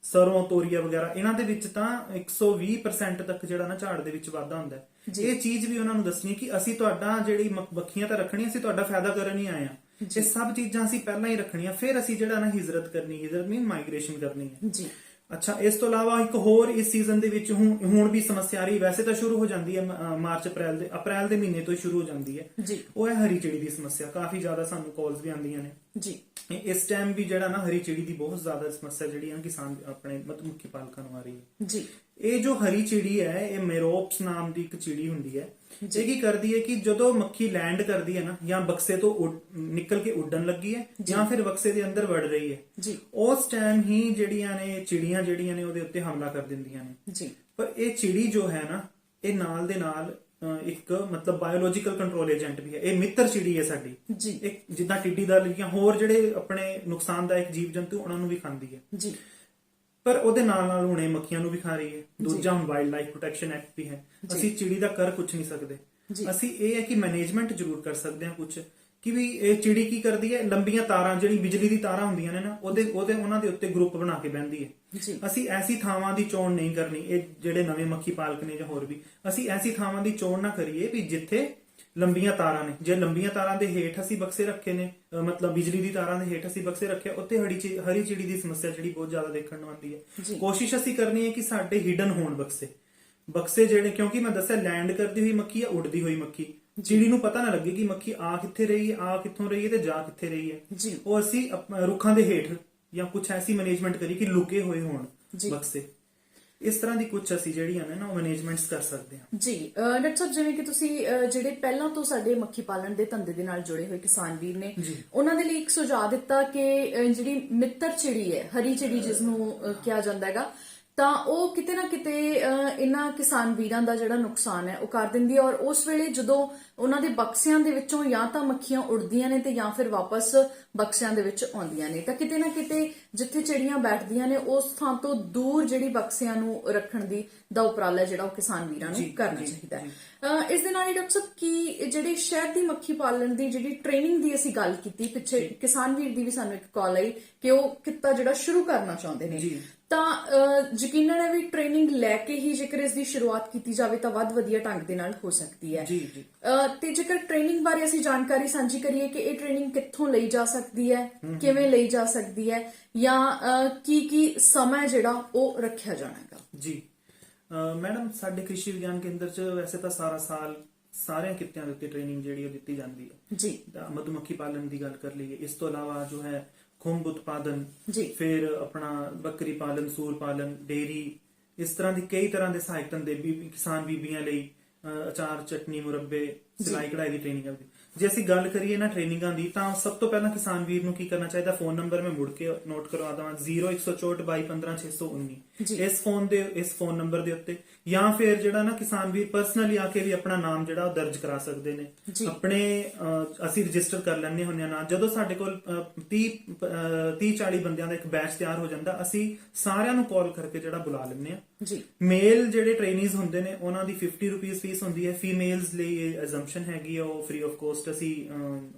ਸਰੋਂ ਤੋਰੀਆ ਵਗੈਰਾ, ਇਹਨਾਂ ਦੇ ਵਿੱਚ ਤਾਂ 120% ਤੱਕ ਜਿਹੜਾ ਨਾ ਝਾੜ ਦੇ ਵਿੱਚ ਵਾਧਾ ਹੁੰਦਾ ਹੈ। ਇਹ ਚੀਜ਼ ਵੀ ਉਹਨਾਂ ਨੂੰ ਦੱਸਣੀ ਹੈ ਕਿ ਅਸੀਂ ਤੁਹਾਡਾ ਜਿਹੜੀ ਮੱਖੀਆਂ ਤਾਂ ਰੱਖਣੀਆਂ, ਅਸੀਂ ਤੁਹਾਡਾ ਫਾਇਦਾ ਕਰਨ ਹੀ ਆਏ ਆ। ਇਹ ਸਭ ਚੀਜ਼ਾਂ ਅਸੀਂ ਪਹਿਲਾਂ ਹੀ ਰੱਖਣੀਆਂ, ਫਿਰ ਅਸੀਂ ਜਿਹੜਾ ਨਾ ਹਿਜਰਤ ਕਰਨੀ, ਹਿਜਰਤ ਮੀਨ ਮਾਈਗ੍ਰੇਸ਼ਨ ਕਰਨੀ ਹੈ। ਜੀ ਅੱਛਾ, ਇਸ ਤੋਂ ਇਲਾਵਾ ਇੱਕ ਹੋਰ ਇਸ ਸੀਜ਼ਨ ਦੇ ਵਿੱਚ ਹੁਣ ਵੀ ਸਮੱਸਿਆ ਆ ਰਹੀ, ਵੈਸੇ ਤਾਂ ਸ਼ੁਰੂ ਹੋ ਜਾਂਦੀ ਹੈ ਮਾਰਚ ਅਪ੍ਰੈਲ ਦੇ ਮਹੀਨੇ ਤੋਂ ਹੀ ਸ਼ੁਰੂ ਹੋ ਜਾਂਦੀ ਹੈ। ਜੀ ਉਹ ਹੈ ਹਰੀ ਚਿੜੀ ਦੀ ਸਮੱਸਿਆ। ਕਾਫੀ ਜ਼ਿਆਦਾ ਸਾਨੂੰ ਕਾਲਸ ਵੀ ਆਉਂਦੀਆਂ ਨੇ ਜੀ ਇਸ ਟਾਈਮ ਵੀ ਜਿਹੜਾ ਨਾ ਹਰੀ ਚਿੜੀ ਦੀ ਬਹੁਤ ਜ਼ਿਆਦਾ ਸਮੱਸਿਆ ਜਿਹੜੀ ਹੈ ਕਿਸਾਨ ਆਪਣੇ ਮਧੂਮੱਖੀ ਪਾਲਕਾਂ ਨੂੰ ਆ ਰਹੀ ਹੈ। ਜੀ ਇਹ ਜੋ ਹਰੀ ਚਿੜੀ ਹੈ ਇਹ ਮੇਰੋਪਸ ਨਾਮ ਦੀ ਇੱਕ ਚਿੜੀ ਹੁੰਦੀ ਹੈ। ਇਹ ਕੀ ਕਰਦੀ ਹੈ ਕਿ ਜਦੋਂ ਮੱਖੀ ਲੈਂਡ ਕਰਦੀ ਹੈ ਨਾ, ਜਾਂ ਬਕਸੇ ਤੋਂ ਨਿਕਲ ਕੇ ਉੱਡਣ ਲੱਗੀ ਹੈ ਜਾਂ ਫਿਰ ਬਕਸੇ ਦੇ ਅੰਦਰ ਵੜ ਰਹੀ ਹੈ, ਜੀ ਉਸ ਟਾਈਮ ਹੀ ਜਿਹੜੀਆਂ ਨੇ ਚਿੜੀਆਂ ਜਿਹੜੀਆਂ ਨੇ ਉਹਦੇ ਉੱਤੇ ਹਮਲਾ ਕਰ ਦਿੰਦੀਆਂ ਨੇ। ਜੀ ਪਰ ਇਹ ਚਿੜੀ ਜੋ ਹੈ ਨਾ, ਇਹ ਨਾਲ ਦੇ ਨਾਲ ਇੱਕ ਮਤਲਬ ਬਾਇਓਲੋਜੀਕਲ ਕੰਟਰੋਲ ਏਜੰਟ ਵੀ ਹੈ। ਇਹ ਮਿੱਤਰ ਚਿੜੀ ਹੈ ਸਾਡੀ। ਜੀ ਇੱਕ ਜਿੱਦਾਂ ਟਿੱਡੀ ਦਲ ਜਾਂ ਹੋਰ ਜਿਹੜੇ ਆਪਣੇ ਨੁਕਸਾਨਦਾਇਕ ਜੀਵ ਜੰਤੂ ਉਹਨਾਂ ਨੂੰ ਵੀ ਖਾਂਦੀ ਹੈ, ਜੀ ਪਰ ਉਹਦੇ ਨਾਲ ਨਾਲ ਹੁਣ ਇਹ ਮੱਖੀਆਂ ਨੂੰ ਵੀ ਖਾ ਰਹੀ ਹੈ। ਦੂਜਾ ਹੁਣ ਵਾਈਲਡ ਲਾਈਫ ਪ੍ਰੋਟੈਕਸ਼ਨ ਐਕਟ ਵੀ ਹੈ। ਅਸੀਂ ਚਿੜੀ ਦਾ ਕਰ ਕੁਝ ਨਹੀਂ ਸਕਦੇ। ਅਸੀਂ ਇਹ ਹੈ ਕਿ ਮੈਨੇਜਮੈਂਟ ਜ਼ਰੂਰ ਕਰ ਸਕਦੇ ਹਾਂ ਕੁਝ, ਕਿ ਵੀ ਇਹ ਚਿੜੀ ਕੀ ਕਰਦੀ ਹੈ, ਲੰਬੀਆਂ ਤਾਰਾਂ ਜਿਹੜੀ ਬਿਜਲੀ ਦੀ ਤਾਰਾਂ ਹੁੰਦੀਆਂ ਨੇ ਨਾ, ਉਹਨਾਂ ਦੇ ਉੱਤੇ ਗਰੁੱਪ ਬਣਾ ਕੇ ਬਹਿੰਦੀ ਹੈ। ਅਸੀਂ ਐਸੀ ਥਾਵਾਂ ਦੀ ਚੋਣ ਨਹੀਂ ਕਰਨੀ। ਇਹ ਜਿਹੜੇ ਨਵੇਂ ਮੱਖੀ ਪਾਲਕ ਨੇ ਜਾਂ ਹੋਰ ਵੀ, ਅਸੀਂ ਐਸੀ ਥਾਵਾਂ ਦੀ ਚੋਣ ਨਾ ਕਰੀਏ ਵੀ ਜਿੱਥੇ ਲੰਬੀਆਂ ਤਾਰਾਂ ਨੇ। ਜੇ ਲੰਬੀਆਂ ਤਾਰਾਂ ਦੇ ਹੇਠ ਅਸੀਂ ਬਕਸੇ ਰੱਖੇ ਨੇ, ਮਤਲਬ ਬਿਜਲੀ ਦੀ ਤਾਰਾਂ ਦੇ ਹੇਠ ਅਸੀਂ ਬਕਸੇ ਰੱਖਿਆ, ਉੱਥੇ ਹਰੀ ਚਿੜੀ ਦੀ ਸਮੱਸਿਆ ਜਿਹੜੀ ਬਹੁਤ ਜ਼ਿਆਦਾ ਦੇਖਣ ਨੂੰ ਆਉਂਦੀ ਹੈ। ਕੋਸ਼ਿਸ਼ ਅਸੀਂ ਕਰਨੀ ਹੈ ਕਿ ਸਾਡੇ ਹਿਡਨ ਹੋਣ ਬਕਸੇ ਜਿਹੜੇ, ਕਿਉਂਕਿ ਮੈਂ ਦੱਸਿਆ ਲੈਂਡ ਕਰਦੀ ਹੋਈ ਮੱਖੀ ਆ, ਉੱਡਦੀ ਹੋਈ ਮੱਖੀ, ਚਿੜੀ ਨੂੰ ਪਤਾ ਨਾ ਲੱਗੇ ਕਿ ਮੱਖੀ ਆ ਕਿੱਥੇ ਰਹੀ ਹੈ, ਆ ਕਿੱਥੋਂ ਰਹੀ ਹੈ ਤੇ ਜਾ ਕਿੱਥੇ ਰਹੀ ਹੈ। ਉਹ ਅਸੀਂ ਰੁੱਖਾਂ ਦੇ ਹੇਠ ਜਾਂ ਕੁਝ ਐਸੀ ਮੈਨੇਜਮੈਂਟ ਕਰੀ ਕਿ ਲੁਕੇ ਹੋਏ ਹੋਣ ਬਕਸੇ। ਇਸ ਤਰ੍ਹਾਂ ਦੀ ਕੁਝ ਅਸੀਂ ਜਿਹੜੀਆਂ ਨੇ ਨਾ ਉਹ ਮੈਨੇਜਮੈਂਟਸ ਕਰ ਸਕਦੇ ਹਾਂ। ਜੀ ਡਾਕਟਰ ਸਾਹਿਬ, ਜਿਵੇਂ ਕਿ ਤੁਸੀਂ ਜਿਹੜੇ ਪਹਿਲਾਂ ਤੋਂ ਸਾਡੇ ਮੱਖੀ ਪਾਲਣ ਦੇ ਧੰਦੇ ਦੇ ਨਾਲ ਜੁੜੇ ਹੋਏ ਕਿਸਾਨ ਵੀਰ ਨੇ, ਉਹਨਾਂ ਦੇ ਲਈ ਇੱਕ ਸੁਝਾਅ ਦਿੱਤਾ ਕਿ ਜਿਹੜੀ ਮਿੱਤਰ ਚਿੜੀ ਹੈ, ਹਰੀ ਚਿੜੀ ਜਿਸ ਨੂੰ ਕਿਹਾ ਜਾਂਦਾ ਹੈਗਾ, ਤਾਂ ਉਹ ਕਿਤੇ ਨਾ ਕਿਤੇ ਇਹਨਾਂ ਕਿਸਾਨ ਵੀਰਾਂ ਦਾ ਜਿਹੜਾ ਨੁਕਸਾਨ ਹੈ ਉਹ ਕਰ ਦਿੰਦੀ ਹੈ। ਔਰ ਉਸ ਵੇਲੇ ਜਦੋਂ ਉਹਨਾਂ ਦੇ ਬਕਸਿਆਂ ਦੇ ਵਿੱਚੋਂ ਜਾਂ ਤਾਂ ਮੱਖੀਆਂ ਉੱਡਦੀਆਂ ਨੇ ਤੇ ਜਾਂ ਫਿਰ ਵਾਪਸ ਬਕਸਿਆਂ ਦੇ ਵਿੱਚ ਆਉਂਦੀਆਂ ਨੇ, ਤਾਂ ਕਿਤੇ ਨਾ ਕਿਤੇ ਜਿੱਥੇ ਚਿੜੀਆਂ ਬੈਠਦੀਆਂ ਨੇ ਉਸ ਥਾਂ ਤੋਂ ਦੂਰ ਜਿਹੜੀ ਬਕਸਿਆਂ ਨੂੰ ਰੱਖਣ ਦਾ ਉਪਰਾਲਾ ਜਿਹੜਾ ਉਹ ਕਿਸਾਨ ਵੀਰਾਂ ਨੂੰ ਕਰਨਾ ਚਾਹੀਦਾ ਹੈ। ਇਸ ਦੇ ਨਾਲ ਹੀ ਡਾਕਟਰ ਸਾਹਿਬ, ਕੀ ਜਿਹੜੀ ਸ਼ਹਿਦ ਦੀ ਮੱਖੀ ਪਾਲਣ ਦੀ ਜਿਹੜੀ ਟ੍ਰੇਨਿੰਗ ਦੀ ਅਸੀਂ ਗੱਲ ਕੀਤੀ, ਪਿੱਛੇ ਕਿਸਾਨ ਵੀਰ ਦੀ ਵੀ ਸਾਨੂੰ ਇੱਕ ਕਾਲ ਆਈ ਕਿ ਉਹ ਕਿੱਤਾ ਜਿਹੜਾ ਸ਼ੁਰੂ ਕਰਨਾ ਚਾਹੁੰਦੇ ਨੇ, ਤਾਂ ਯਕੀਨਨ ਹੈ ਵੀ ਟ੍ਰੇਨਿੰਗ ਲੈ ਕੇ ਹੀ ਜੇਕਰ ਇਸ ਦੀ ਸ਼ੁਰੂਆਤ ਕੀਤੀ ਜਾਵੇ ਤਾਂ ਵੱਧ ਵਧੀਆ ਢੰਗ ਦੇ ਨਾਲ ਹੋ ਸਕਦੀ ਹੈ। ਤੇ ਜੇਕਰ ਟ੍ਰੇਨਿੰਗ ਬਾਰੇ ਅਸੀਂ ਜਾਣਕਾਰੀ ਸਾਂਝੀ ਕਰੀਏ ਕਿ ਇਹ ਟ੍ਰੇਨਿੰਗ ਕਿੱਥੋਂ ਲਈ ਜਾ ਸਕਦੀ ਹੈ, ਕਿਵੇਂ ਲਈ ਜਾ ਸਕਦੀ ਹੈ, ਜਾਂ ਕੀ ਸਮਾਂ ਜਿਹੜਾ ਉਹ ਰੱਖਿਆ ਜਾਣਾ ਹੈਗਾ। ਜੀ ਮੈਡਮ, ਸਾਡੇ ਕ੍ਰਿਸ਼ੀ ਵਿਗਿਆਨ ਕੇਂਦਰ 'ਚ ਵੈਸੇ ਤਾਂ ਸਾਰਾ ਸਾਲ ਸਾਰਿਆਂ ਕਿੱਤਿਆਂ ਦੇ ਉੱਤੇ ਟ੍ਰੇਨਿੰਗ ਜਿਹੜੀ ਉਹ ਦਿੱਤੀ ਜਾਂਦੀ ਹੈ। ਜੀ ਮਧੂਮੱਖੀ ਪਾਲਣ ਦੀ ਗੱਲ ਕਰ ਲਈਏ, ਇਸ ਤੋਂ ਇਲਾਵਾ ਜੋ ਹੈ ਖੁੰਭ ਉਤਪਾਦਨ, ਫਿਰ ਆਪਣਾ ਬੱਕਰੀ ਪਾਲਣ, ਸੂਰ ਪਾਲਣ, ਡੇਰੀ, ਇਸ ਤਰ੍ਹਾਂ ਦੀ ਕਈ ਤਰ੍ਹਾਂ ਦੇ ਸਹਾਇਕ ਧੰਦੇ ਕਿਸਾਨ ਬੀਬੀਆਂ ਲਈ, ਅਚਾਰ ਚਟਨੀ ਮੁਰੱਬੇ, ਸਿਲਾਈ ਕਢਾਈ ਦੀ ਟ੍ਰੇਨਿੰਗ ਆਉਂਦੀ। ਜੇ ਅਸੀਂ ਗੱਲ ਕਰੀਏ ਨਾ ਟ੍ਰੇਨਿੰਗਾਂ ਦੀ, ਤਾਂ ਸਭ ਤੋਂ ਪਹਿਲਾਂ ਕਿਸਾਨ ਵੀਰ ਨੂੰ ਕੀ ਕਰਨਾ ਚਾਹੀਦਾ, ਫੋਨ ਨੰਬਰ ਮੈਂ ਮੁੜ ਕੇ ਨੋਟ ਕਰਵਾ ਦਵਾਂ, 01642215 ਇਸ ਫੋਨ ਨੰਬਰ ਦੇ ਉੱਤੇ, ਜਾਂ ਫਿਰ ਜਿਹੜਾ ਨਾ ਕਿਸਾਨ ਵੀਰ ਪਰਸਨਲੀ ਆ ਕੇ ਵੀ ਆਪਣਾ ਨਾਮ ਜਿਹੜਾ ਉਹ ਦਰਜ ਕਰਾ ਸਕਦੇ ਨੇ। ਆਪਣੇ ਅਸੀਂ ਰਜਿਸਟਰ ਕਰ ਲੈਣੇ ਹੁੰਦੇ ਆ ਨਾ। ਜਦੋਂ ਸਾਡੇ ਕੋਲ 30-40 ਬੰਦਿਆਂ ਦਾ ਇੱਕ ਬੈਚ ਤਿਆਰ ਹੋ ਜਾਂਦਾ, ਅਸੀਂ ਸਾਰਿਆਂ ਨੂੰ ਕਾਲ ਕਰਕੇ ਜਿਹੜਾ ਬੁਲਾ ਲੈਂਦੇ ਆ। ਮੇਲ ਜਿਹੜੇ ਟ੍ਰੇਨਿਜ਼ ਹੁੰਦੇ ਨੇ ਉਹਨਾਂ ਦੀ 50 ਰੁਪਏ ਫੀਸ ਹੁੰਦੀ ਹੈ। ਫੀਮੇਲਸ ਲਈ ਐਗਜ਼ੰਪਸ਼ਨ ਹੈਗੀ ਆ, ਉਹ ਫ੍ਰੀ ਆਫ ਕੋਸਟ ਅਸੀਂ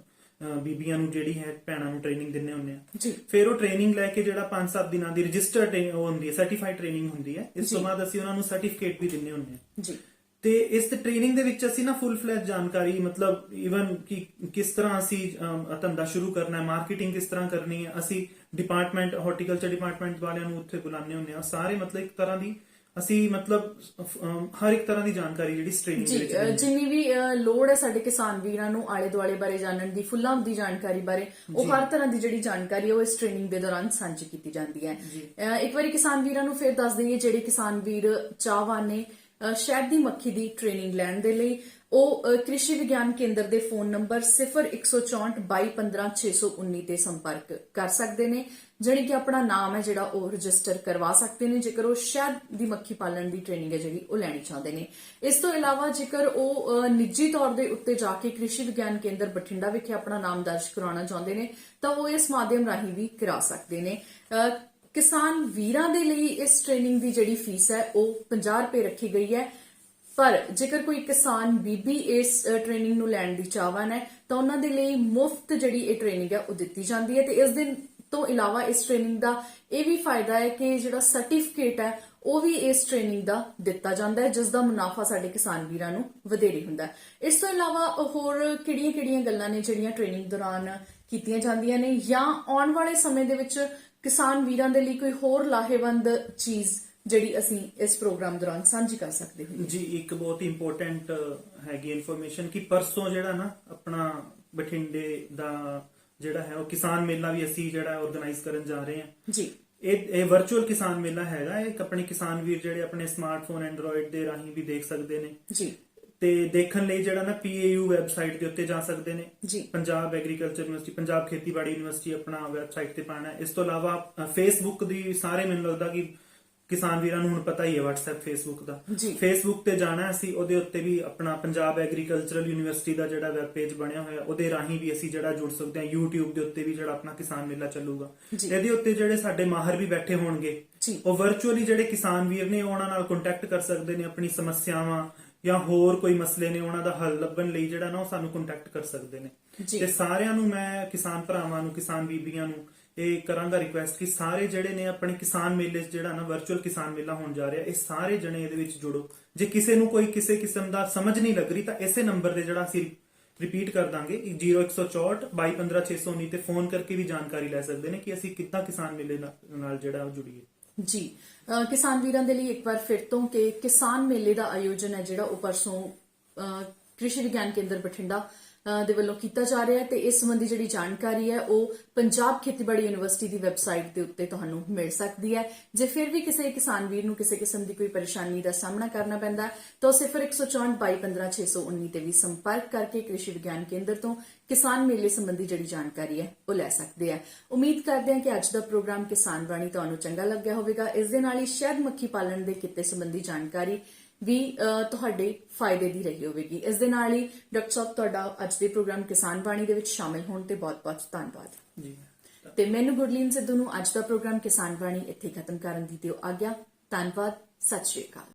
ਬੀਬੀਆਂ ਨੂੰ ਜਿਹੜੀ ਹੈ ਭੈਣਾਂ ਨੂੰ ਟ੍ਰੇਨਿੰਗ ਦਿੰਨੇ ਹੁੰਦੇ ਆ। ਫਿਰ ਉਹ ਟ੍ਰੇਨਿੰਗ ਲੈ ਕੇ ਜਿਹੜਾ 5-7 ਦਿਨਾਂ ਦੀ ਰਜਿਸਟਰਡ ਹੁੰਦੀ ਹੈ, ਸਰਟੀਫਾਈਡ ਟ੍ਰੇਨਿੰਗ ਹੁੰਦੀ ਹੈ। ਇਸ ਤੋਂ ਬਾਅਦ ਅਸੀਂ ਉਹਨਾਂ ਨੂੰ ਸਰਟੀਫਿਕੇਟ ਵੀ ਦਿੰਨੇ ਹੁੰਦੇ ਆ। ਤੇ ਇਸ ਟ੍ਰੇਨਿੰਗ ਦੇ ਵਿੱਚ ਅਸੀਂ ਨਾ ਫੁੱਲ ਫਲੈਜ ਜਾਣਕਾਰੀ ਮਤਲਬ ਇਵਨ ਕਿ ਕਿਸ ਤਰ੍ਹਾਂ ਅਸੀਂ ਧੰਦਾ ਸ਼ੁਰੂ ਕਰਨਾ ਹੈ, ਮਾਰਕੀਟਿੰਗ ਕਿਸ ਤਰ੍ਹਾਂ ਕਰਨੀ ਹੈ, ਅਸੀਂ ਡਿਪਾਰਟਮੈਂਟ ਹਾਰਟੀਕਲਚਰ ਡਿਪਾਰਟਮੈਂਟ ਵਾਲਿਆਂ ਨੂੰ ਉੱਥੇ ਬੁਲਾਉਂਦੇ ਹੁੰਦੇ ਆ, ਸਾਰੇ ਮਤਲਬ ਇੱਕ ਤਰ੍ਹਾਂ ਦੀ ਅਸੀਂ ਮਤਲਬ ਹਰ ਇੱਕ ਤਰ੍ਹਾਂ ਦੀ ਜਾਣਕਾਰੀ ਜਿਹੜੀ ਟ੍ਰੇਨਿੰਗ ਦੇ ਵਿੱਚ ਦਿੰਦੇ ਹਾਂ। ਜਿੰਨੀ ਵੀ ਲੋੜ ਹੈ ਸਾਡੇ ਕਿਸਾਨ ਵੀਰਾਂ ਨੂੰ ਆਲੇ ਦੁਆਲੇ ਬਾਰੇ ਜਾਣਨ ਦੀ, ਫੁੱਲਾਂ ਦੀ ਜਾਣਕਾਰੀ ਬਾਰੇ, ਉਹ ਹਰ ਤਰ੍ਹਾਂ ਦੀ ਜਿਹੜੀ ਜਾਣਕਾਰੀ ਹੈ ਉਹ ਇਸ ਟ੍ਰੇਨਿੰਗ ਦੇ ਦੌਰਾਨ ਸਾਂਝੀ ਕੀਤੀ ਜਾਂਦੀ ਹੈ। ਇੱਕ ਵਾਰੀ ਕਿਸਾਨ ਵੀਰਾਂ ਨੂੰ ਫਿਰ ਦੱਸ ਦਈਏ, ਜਿਹੜੇ ਕਿਸਾਨ ਵੀਰ ਚਾਹਵਾਨ ਨੇ ਸ਼ਹਿਦ ਦੀ ਮੱਖੀ ਦੀ ਟ੍ਰੇਨਿੰਗ ਲੈਣ ਦੇ ਲਈ, ਉਹ ਕ੍ਰਿਸ਼ੀ ਵਿਗਿਆਨ ਕੇਂਦਰ ਦੇ ਫੋਨ ਨੰਬਰ 01642215 ਤੇ ਸੰਪਰਕ ਕਰ ਸਕਦੇ ਨੇ, ਜਿਹੜੀ ਕਿ ਆਪਣਾ ਨਾਮ ਹੈ ਜਿਹੜਾ ਉਹ ਰਜਿਸਟਰ ਕਰਵਾ ਸਕਦੇ ਨੇ ਜੇਕਰ ਉਹ ਸ਼ਹਿਦ ਦੀ ਮੱਖੀ ਪਾਲਣ ਦੀ ਟ੍ਰੇਨਿੰਗ ਹੈ ਜਿਹੜੀ ਉਹ ਲੈਣੀ ਚਾਹੁੰਦੇ ਨੇ। ਇਸ ਤੋਂ ਇਲਾਵਾ ਜੇਕਰ ਉਹ ਨਿੱਜੀ ਤੌਰ ਦੇ ਉੱਤੇ ਜਾ ਕੇ ਕ੍ਰਿਸ਼ੀ ਵਿਗਿਆਨ ਕੇਂਦਰ ਬਠਿੰਡਾ ਵਿਖੇ ਆਪਣਾ ਨਾਮ ਦਰਜ ਕਰਾਉਣਾ ਚਾਹੁੰਦੇ ਨੇ ਤਾਂ ਉਹ ਇਸ ਮਾਧਿਅਮ ਰਾਹੀਂ ਵੀ ਕਰਾ ਸਕਦੇ ਨੇ। ਕਿਸਾਨ ਵੀਰਾਂ ਦੇ ਲਈ ਇਸ ਟ੍ਰੇਨਿੰਗ ਦੀ ਜਿਹੜੀ ਫੀਸ ਹੈ ਉਹ 50 ਰੁਪਏ ਰੱਖੀ ਗਈ ਹੈ, ਪਰ ਜੇਕਰ ਕੋਈ ਕਿਸਾਨ ਬੀਬੀ ਇਸ ਟ੍ਰੇਨਿੰਗ ਨੂੰ ਲੈਣ ਦੀ ਚਾਹਵਾਨ ਹੈ ਤਾਂ ਉਹਨਾਂ ਦੇ ਲਈ ਮੁਫਤ ਜਿਹੜੀ ਇਹ ਟ੍ਰੇਨਿੰਗ ਹੈ ਉਹ ਦਿੱਤੀ ਜਾਂਦੀ ਹੈ। ਤੇ ਇਸ ਦਿਨ ਤੋਂ ਇਲਾਵਾ ਇਸ ਟ੍ਰੇਨਿੰਗ ਦਾ ਇਹ ਵੀ ਫਾਇਦਾ ਹੈ ਕਿ ਜਿਹੜਾ ਸਰਟੀਫਿਕੇਟ ਹੈ ਉਹ ਵੀ ਇਸ ਟ੍ਰੇਨਿੰਗ ਦਾ ਦਿੱਤਾ ਜਾਂਦਾ ਹੈ, ਜਿਸ ਦਾ ਮੁਨਾਫਾ ਸਾਡੇ ਕਿਸਾਨ ਵੀਰਾਂ ਨੂੰ ਵਧੇਰੇ ਹੁੰਦਾ ਹੈ। ਇਸ ਤੋਂ ਇਲਾਵਾ ਹੋਰ ਕਿਹੜੀਆਂ-ਕਿਹੜੀਆਂ ਗੱਲਾਂ ਨੇ ਜਿਹੜੀਆਂ ਟ੍ਰੇਨਿੰਗ ਦੌਰਾਨ ਕੀਤੀਆਂ ਜਾਂਦੀਆਂ ਨੇ, ਜਾਂ ਆਉਣ ਵਾਲੇ ਸਮੇਂ ਦੇ ਵਿੱਚ ਕਿਸਾਨ ਵੀਰਾਂ ਦੇ ਲਈ ਕੋਈ ਹੋਰ ਲਾਹੇਵੰਦ ਚੀਜ਼ ਜਿਹੜੀ ਅਸੀਂ ਇਸ ਪ੍ਰੋਗਰਾਮ ਦੌਰਾਨ ਸਾਂਝੀ ਕਰ ਸਕਦੇ ਹਾਂ? ਜੀ, ਇੱਕ ਬਹੁਤ ਹੀ ਇੰਪੋਰਟੈਂਟ ਹੈਗੀ ਇਨਫੋਰਮੇਸ਼ਨ ਕਿ ਪਰਸੋਂ ਜਿਹੜਾ ਨਾ ਆਪਣਾ ਬਠਿੰਡੇ ਦਾ ਜਿਹੜਾ ਹੈ ਉਹ ਕਿਸਾਨ ਮੇਲਾ ਵੀ ਅਸੀਂ ਜਿਹੜਾ ਆਰਗੇਨਾਈਜ਼ ਕਰਨ ਜਾ ਰਹੇ ਹਾਂ ਜੀ। ਇਹ ਵਰਚੁਅਲ ਕਿਸਾਨ ਮੇਲਾ ਹੈਗਾ। ਇਹ ਆਪਣੇ ਕਿਸਾਨ ਵੀਰ ਜਿਹੜੇ ਆਪਣੇ ਸਮਾਰਟਫੋਨ ਐਂਡਰੋਇਡ ਦੇ ਰਾਹੀਂ ਵੀ ਦੇਖ ਸਕਦੇ ਨੇ ਜੀ। ਤੇ ਦੇਖਣ ਲਈ ਜਿਹੜਾ ਨਾ PAU ਵੈਬਸਾਈਟ ਦੇ ਉੱਤੇ ਜਾ ਸਕਦੇ ਨੇ ਜੀ। ਪੰਜਾਬ ਐਗਰੀਕਲਚਰ ਯੂਨੀਵਰਸਿਟੀ, ਪੰਜਾਬ ਖੇਤੀਬਾੜੀ ਯੂਨੀਵਰਸਿਟੀ ਆਪਣਾ ਵੈਬਸਾਈਟ ਤੇ ਪਾਣਾ। ਇਸ ਤੋਂ ਇਲਾਵਾ ਫੇਸਬੁੱਕ ਦੀ ਸਾਰੇ ਮੈਨੂੰ ਲੱਗਦਾ ਕਿ ਕਿਸਾਨ ਵੀਰਾਂ ਨੂੰ ਹੁਣ ਪਤਾ ਹੀ ਹੈ WhatsApp ਫੇਸਬੁੱਕ ਦਾ। ਫੇਸਬੁੱਕ ਤੇ ਜਾਣਾ ਅਸੀਂ, ਉਹਦੇ ਉੱਤੇ ਵੀ ਆਪਣਾ ਪੰਜਾਬ ਐਗਰੀਕਲਚਰਲ ਯੂਨੀਵਰਸਿਟੀ ਦਾ ਜਿਹੜਾ ਵੈਬ ਪੇਜ ਬਣਿਆ ਹੋਇਆ ਉਹਦੇ ਰਾਹੀਂ ਵੀ ਅਸੀਂ ਜਿਹੜਾ ਜੁੜ ਸਕਦੇ ਹਾਂ। YouTube ਦੇ ਉੱਤੇ ਵੀ ਜਿਹੜਾ ਆਪਣਾ ਕਿਸਾਨ ਮੇਲਾ ਚੱਲੂਗਾ, ਇਹਦੇ ਉੱਤੇ ਜਿਹੜੇ ਸਾਡੇ ਮਾਹਰ ਵੀ ਬੈਠੇ ਹੋਣਗੇ, ਉਹ ਵਰਚੁਅਲੀ ਜਿਹੜੇ ਕਿਸਾਨ ਵੀਰ ਨੇ ਉਹਨਾਂ ਨਾਲ ਕੰਟੈਕਟ ਕਰ ਸਕਦੇ ਨੇ, ਆਪਣੀ ਸਮੱਸਿਆਵਾਂ ਜਾਂ ਹੋਰ ਕੋਈ ਮਸਲੇ ਨੇ ਉਹਨਾਂ ਦਾ ਹੱਲ ਲੱਭਣ ਲਈ ਜਿਹੜਾ ਨਾ ਉਹ ਸਾਨੂੰ ਕੰਟੈਕਟ ਕਰ ਸਕਦੇ ਨੇ। ਤੇ ਸਾਰਿਆਂ ਨੂੰ ਮੈਂ ਕਿਸਾਨ ਭਰਾਵਾਂ ਨੂੰ, ਕਿਸਾਨ ਬੀਬੀਆਂ ਨੂੰ ਇਹ ਕਰਾਂਗਾ ਰਿਕੁਐਸਟ ਕਿ ਸਾਰੇ ਜਿਹੜੇ ਨੇ ਆਪਣੇ ਕਿਸਾਨ ਮੇਲੇ 'ਚ ਜਿਹੜਾ ਨਾ ਵਰਚੁਅਲ ਕਿਸਾਨ ਮੇਲਾ ਹੋਣ ਜਾ ਰਿਹਾ, ਇਹ ਸਾਰੇ ਜਣੇ ਇਹਦੇ ਵਿੱਚ ਜੁੜੋ। ਜੇ ਕਿਸੇ ਨੂੰ ਕੋਈ ਕਿਸੇ ਕਿਸਮ ਦਾ ਸਮਝ ਨਹੀਂ ਲੱਗ ਰਹੀ ਤਾਂ ਇਸੇ ਨੰਬਰ ਤੇ ਜਿਹੜਾ ਅਸੀਂ ਰਿਪੀਟ ਕਰ ਦਾਂਗੇ 01642215 ਤੇ ਫੋਨ ਕਰਕੇ ਵੀ ਜਾਣਕਾਰੀ ਲੈ ਸਕਦੇ ਨੇ ਕਿ ਅਸੀਂ ਕਿੱਦਾਂ ਕਿਸਾਨ ਮੇਲੇ ਨਾਲ ਜਿਹੜਾ ਉਹ ਜੁੜੀਏ। ਜੀ, ਕਿਸਾਨ ਵੀਰਾਂ ਦੇ ਲਈ ਇੱਕ ਵਾਰ ਫਿਰ ਤੋਂ ਕਿ ਕਿਸਾਨ ਮੇਲੇ ਦਾ ਆਯੋਜਨ ਹੈ ਜਿਹੜਾ ਉਹ ਪਰਸੋਂ ਕ੍ਰਿਸ਼ੀ ਵਿਗਿਆਨ ਕੇਂਦਰ ਬਠਿੰਡਾ ਦੇ ਵੱਲੋਂ ਕੀਤਾ ਜਾ ਰਿਹਾ ਹੈ ਤੇ ਇਸ ਸੰਬੰਧੀ ਜਿਹੜੀ ਜਾਣਕਾਰੀ ਹੈ ਉਹ ਪੰਜਾਬ ਖੇਤੀਬਾੜੀ ਯੂਨੀਵਰਸਿਟੀ ਦੀ ਵੈਬਸਾਈਟ ਦੇ ਉੱਤੇ ਤੁਹਾਨੂੰ ਮਿਲ ਸਕਦੀ ਹੈ। ਜੇ ਫਿਰ ਵੀ ਕਿਸੇ ਕਿਸਾਨ ਵੀਰ ਨੂੰ ਕਿਸੇ ਕਿਸਮ ਦੀ ਕੋਈ ਪਰੇਸ਼ਾਨੀ ਦਾ ਸਾਹਮਣਾ ਕਰਨਾ ਪੈਂਦਾ ਤਾਂ 01642215 ਤੇ ਵੀ ਸੰਪਰਕ ਕਰਕੇ ਕ੍ਰਿਸ਼ੀ ਵਿਗਿਆਨ ਕੇਂਦਰ ਤੋਂ ਕਿਸਾਨ ਮੇਲੇ ਸੰਬੰਧੀ ਜਿਹੜੀ ਜਾਣਕਾਰੀ ਹੈ ਉਹ ਲੈ ਸਕਦੇ ਆ। ਉਮੀਦ ਕਰਦੇ ਹਾਂ ਕਿ ਅੱਜ ਦਾ ਪ੍ਰੋਗਰਾਮ ਕਿਸਾਨ ਬਾਣੀ ਤੁਹਾਨੂੰ ਚੰਗਾ ਲੱਗਿਆ ਹੋਵੇਗਾ। ਇਸ ਦੇ ਨਾਲ ਹੀ ਸ਼ਹਿਦ ਮੱਖੀ ਪਾਲਣ ਦੇ ਕਿੱਤੇ ਸੰਬੰਧੀ ਜਾਣਕਾਰੀ ਵੀ ਤੁਹਾਡੇ ਫਾਇਦੇ ਦੀ ਰਹੀ ਹੋਵੇਗੀ। ਇਸ ਦੇ ਨਾਲ ਹੀ ਡਾਕਟਰ ਸਾਹਿਬ ਤੁਹਾਡਾ ਅੱਜ ਦੇ ਪ੍ਰੋਗਰਾਮ ਕਿਸਾਨ ਬਾਣੀ ਦੇ ਵਿੱਚ ਸ਼ਾਮਿਲ ਹੋਣ ਤੇ ਬਹੁਤ-ਬਹੁਤ ਧੰਨਵਾਦ ਜੀ। ਤੇ ਮੈਨੂੰ ਗੁਰਲੀਨ ਸਿੱਧੂ ਨੂੰ ਅੱਜ ਦਾ ਪ੍ਰੋਗਰਾਮ ਕਿਸਾਨ ਬਾਣੀ ਇੱਥੇ ਖਤਮ ਕਰਨ ਦੀ ਦਿਓ ਆਗਿਆ। ਧੰਨਵਾਦ, ਸਤਿ ਸ਼੍ਰੀ ਅਕਾਲ।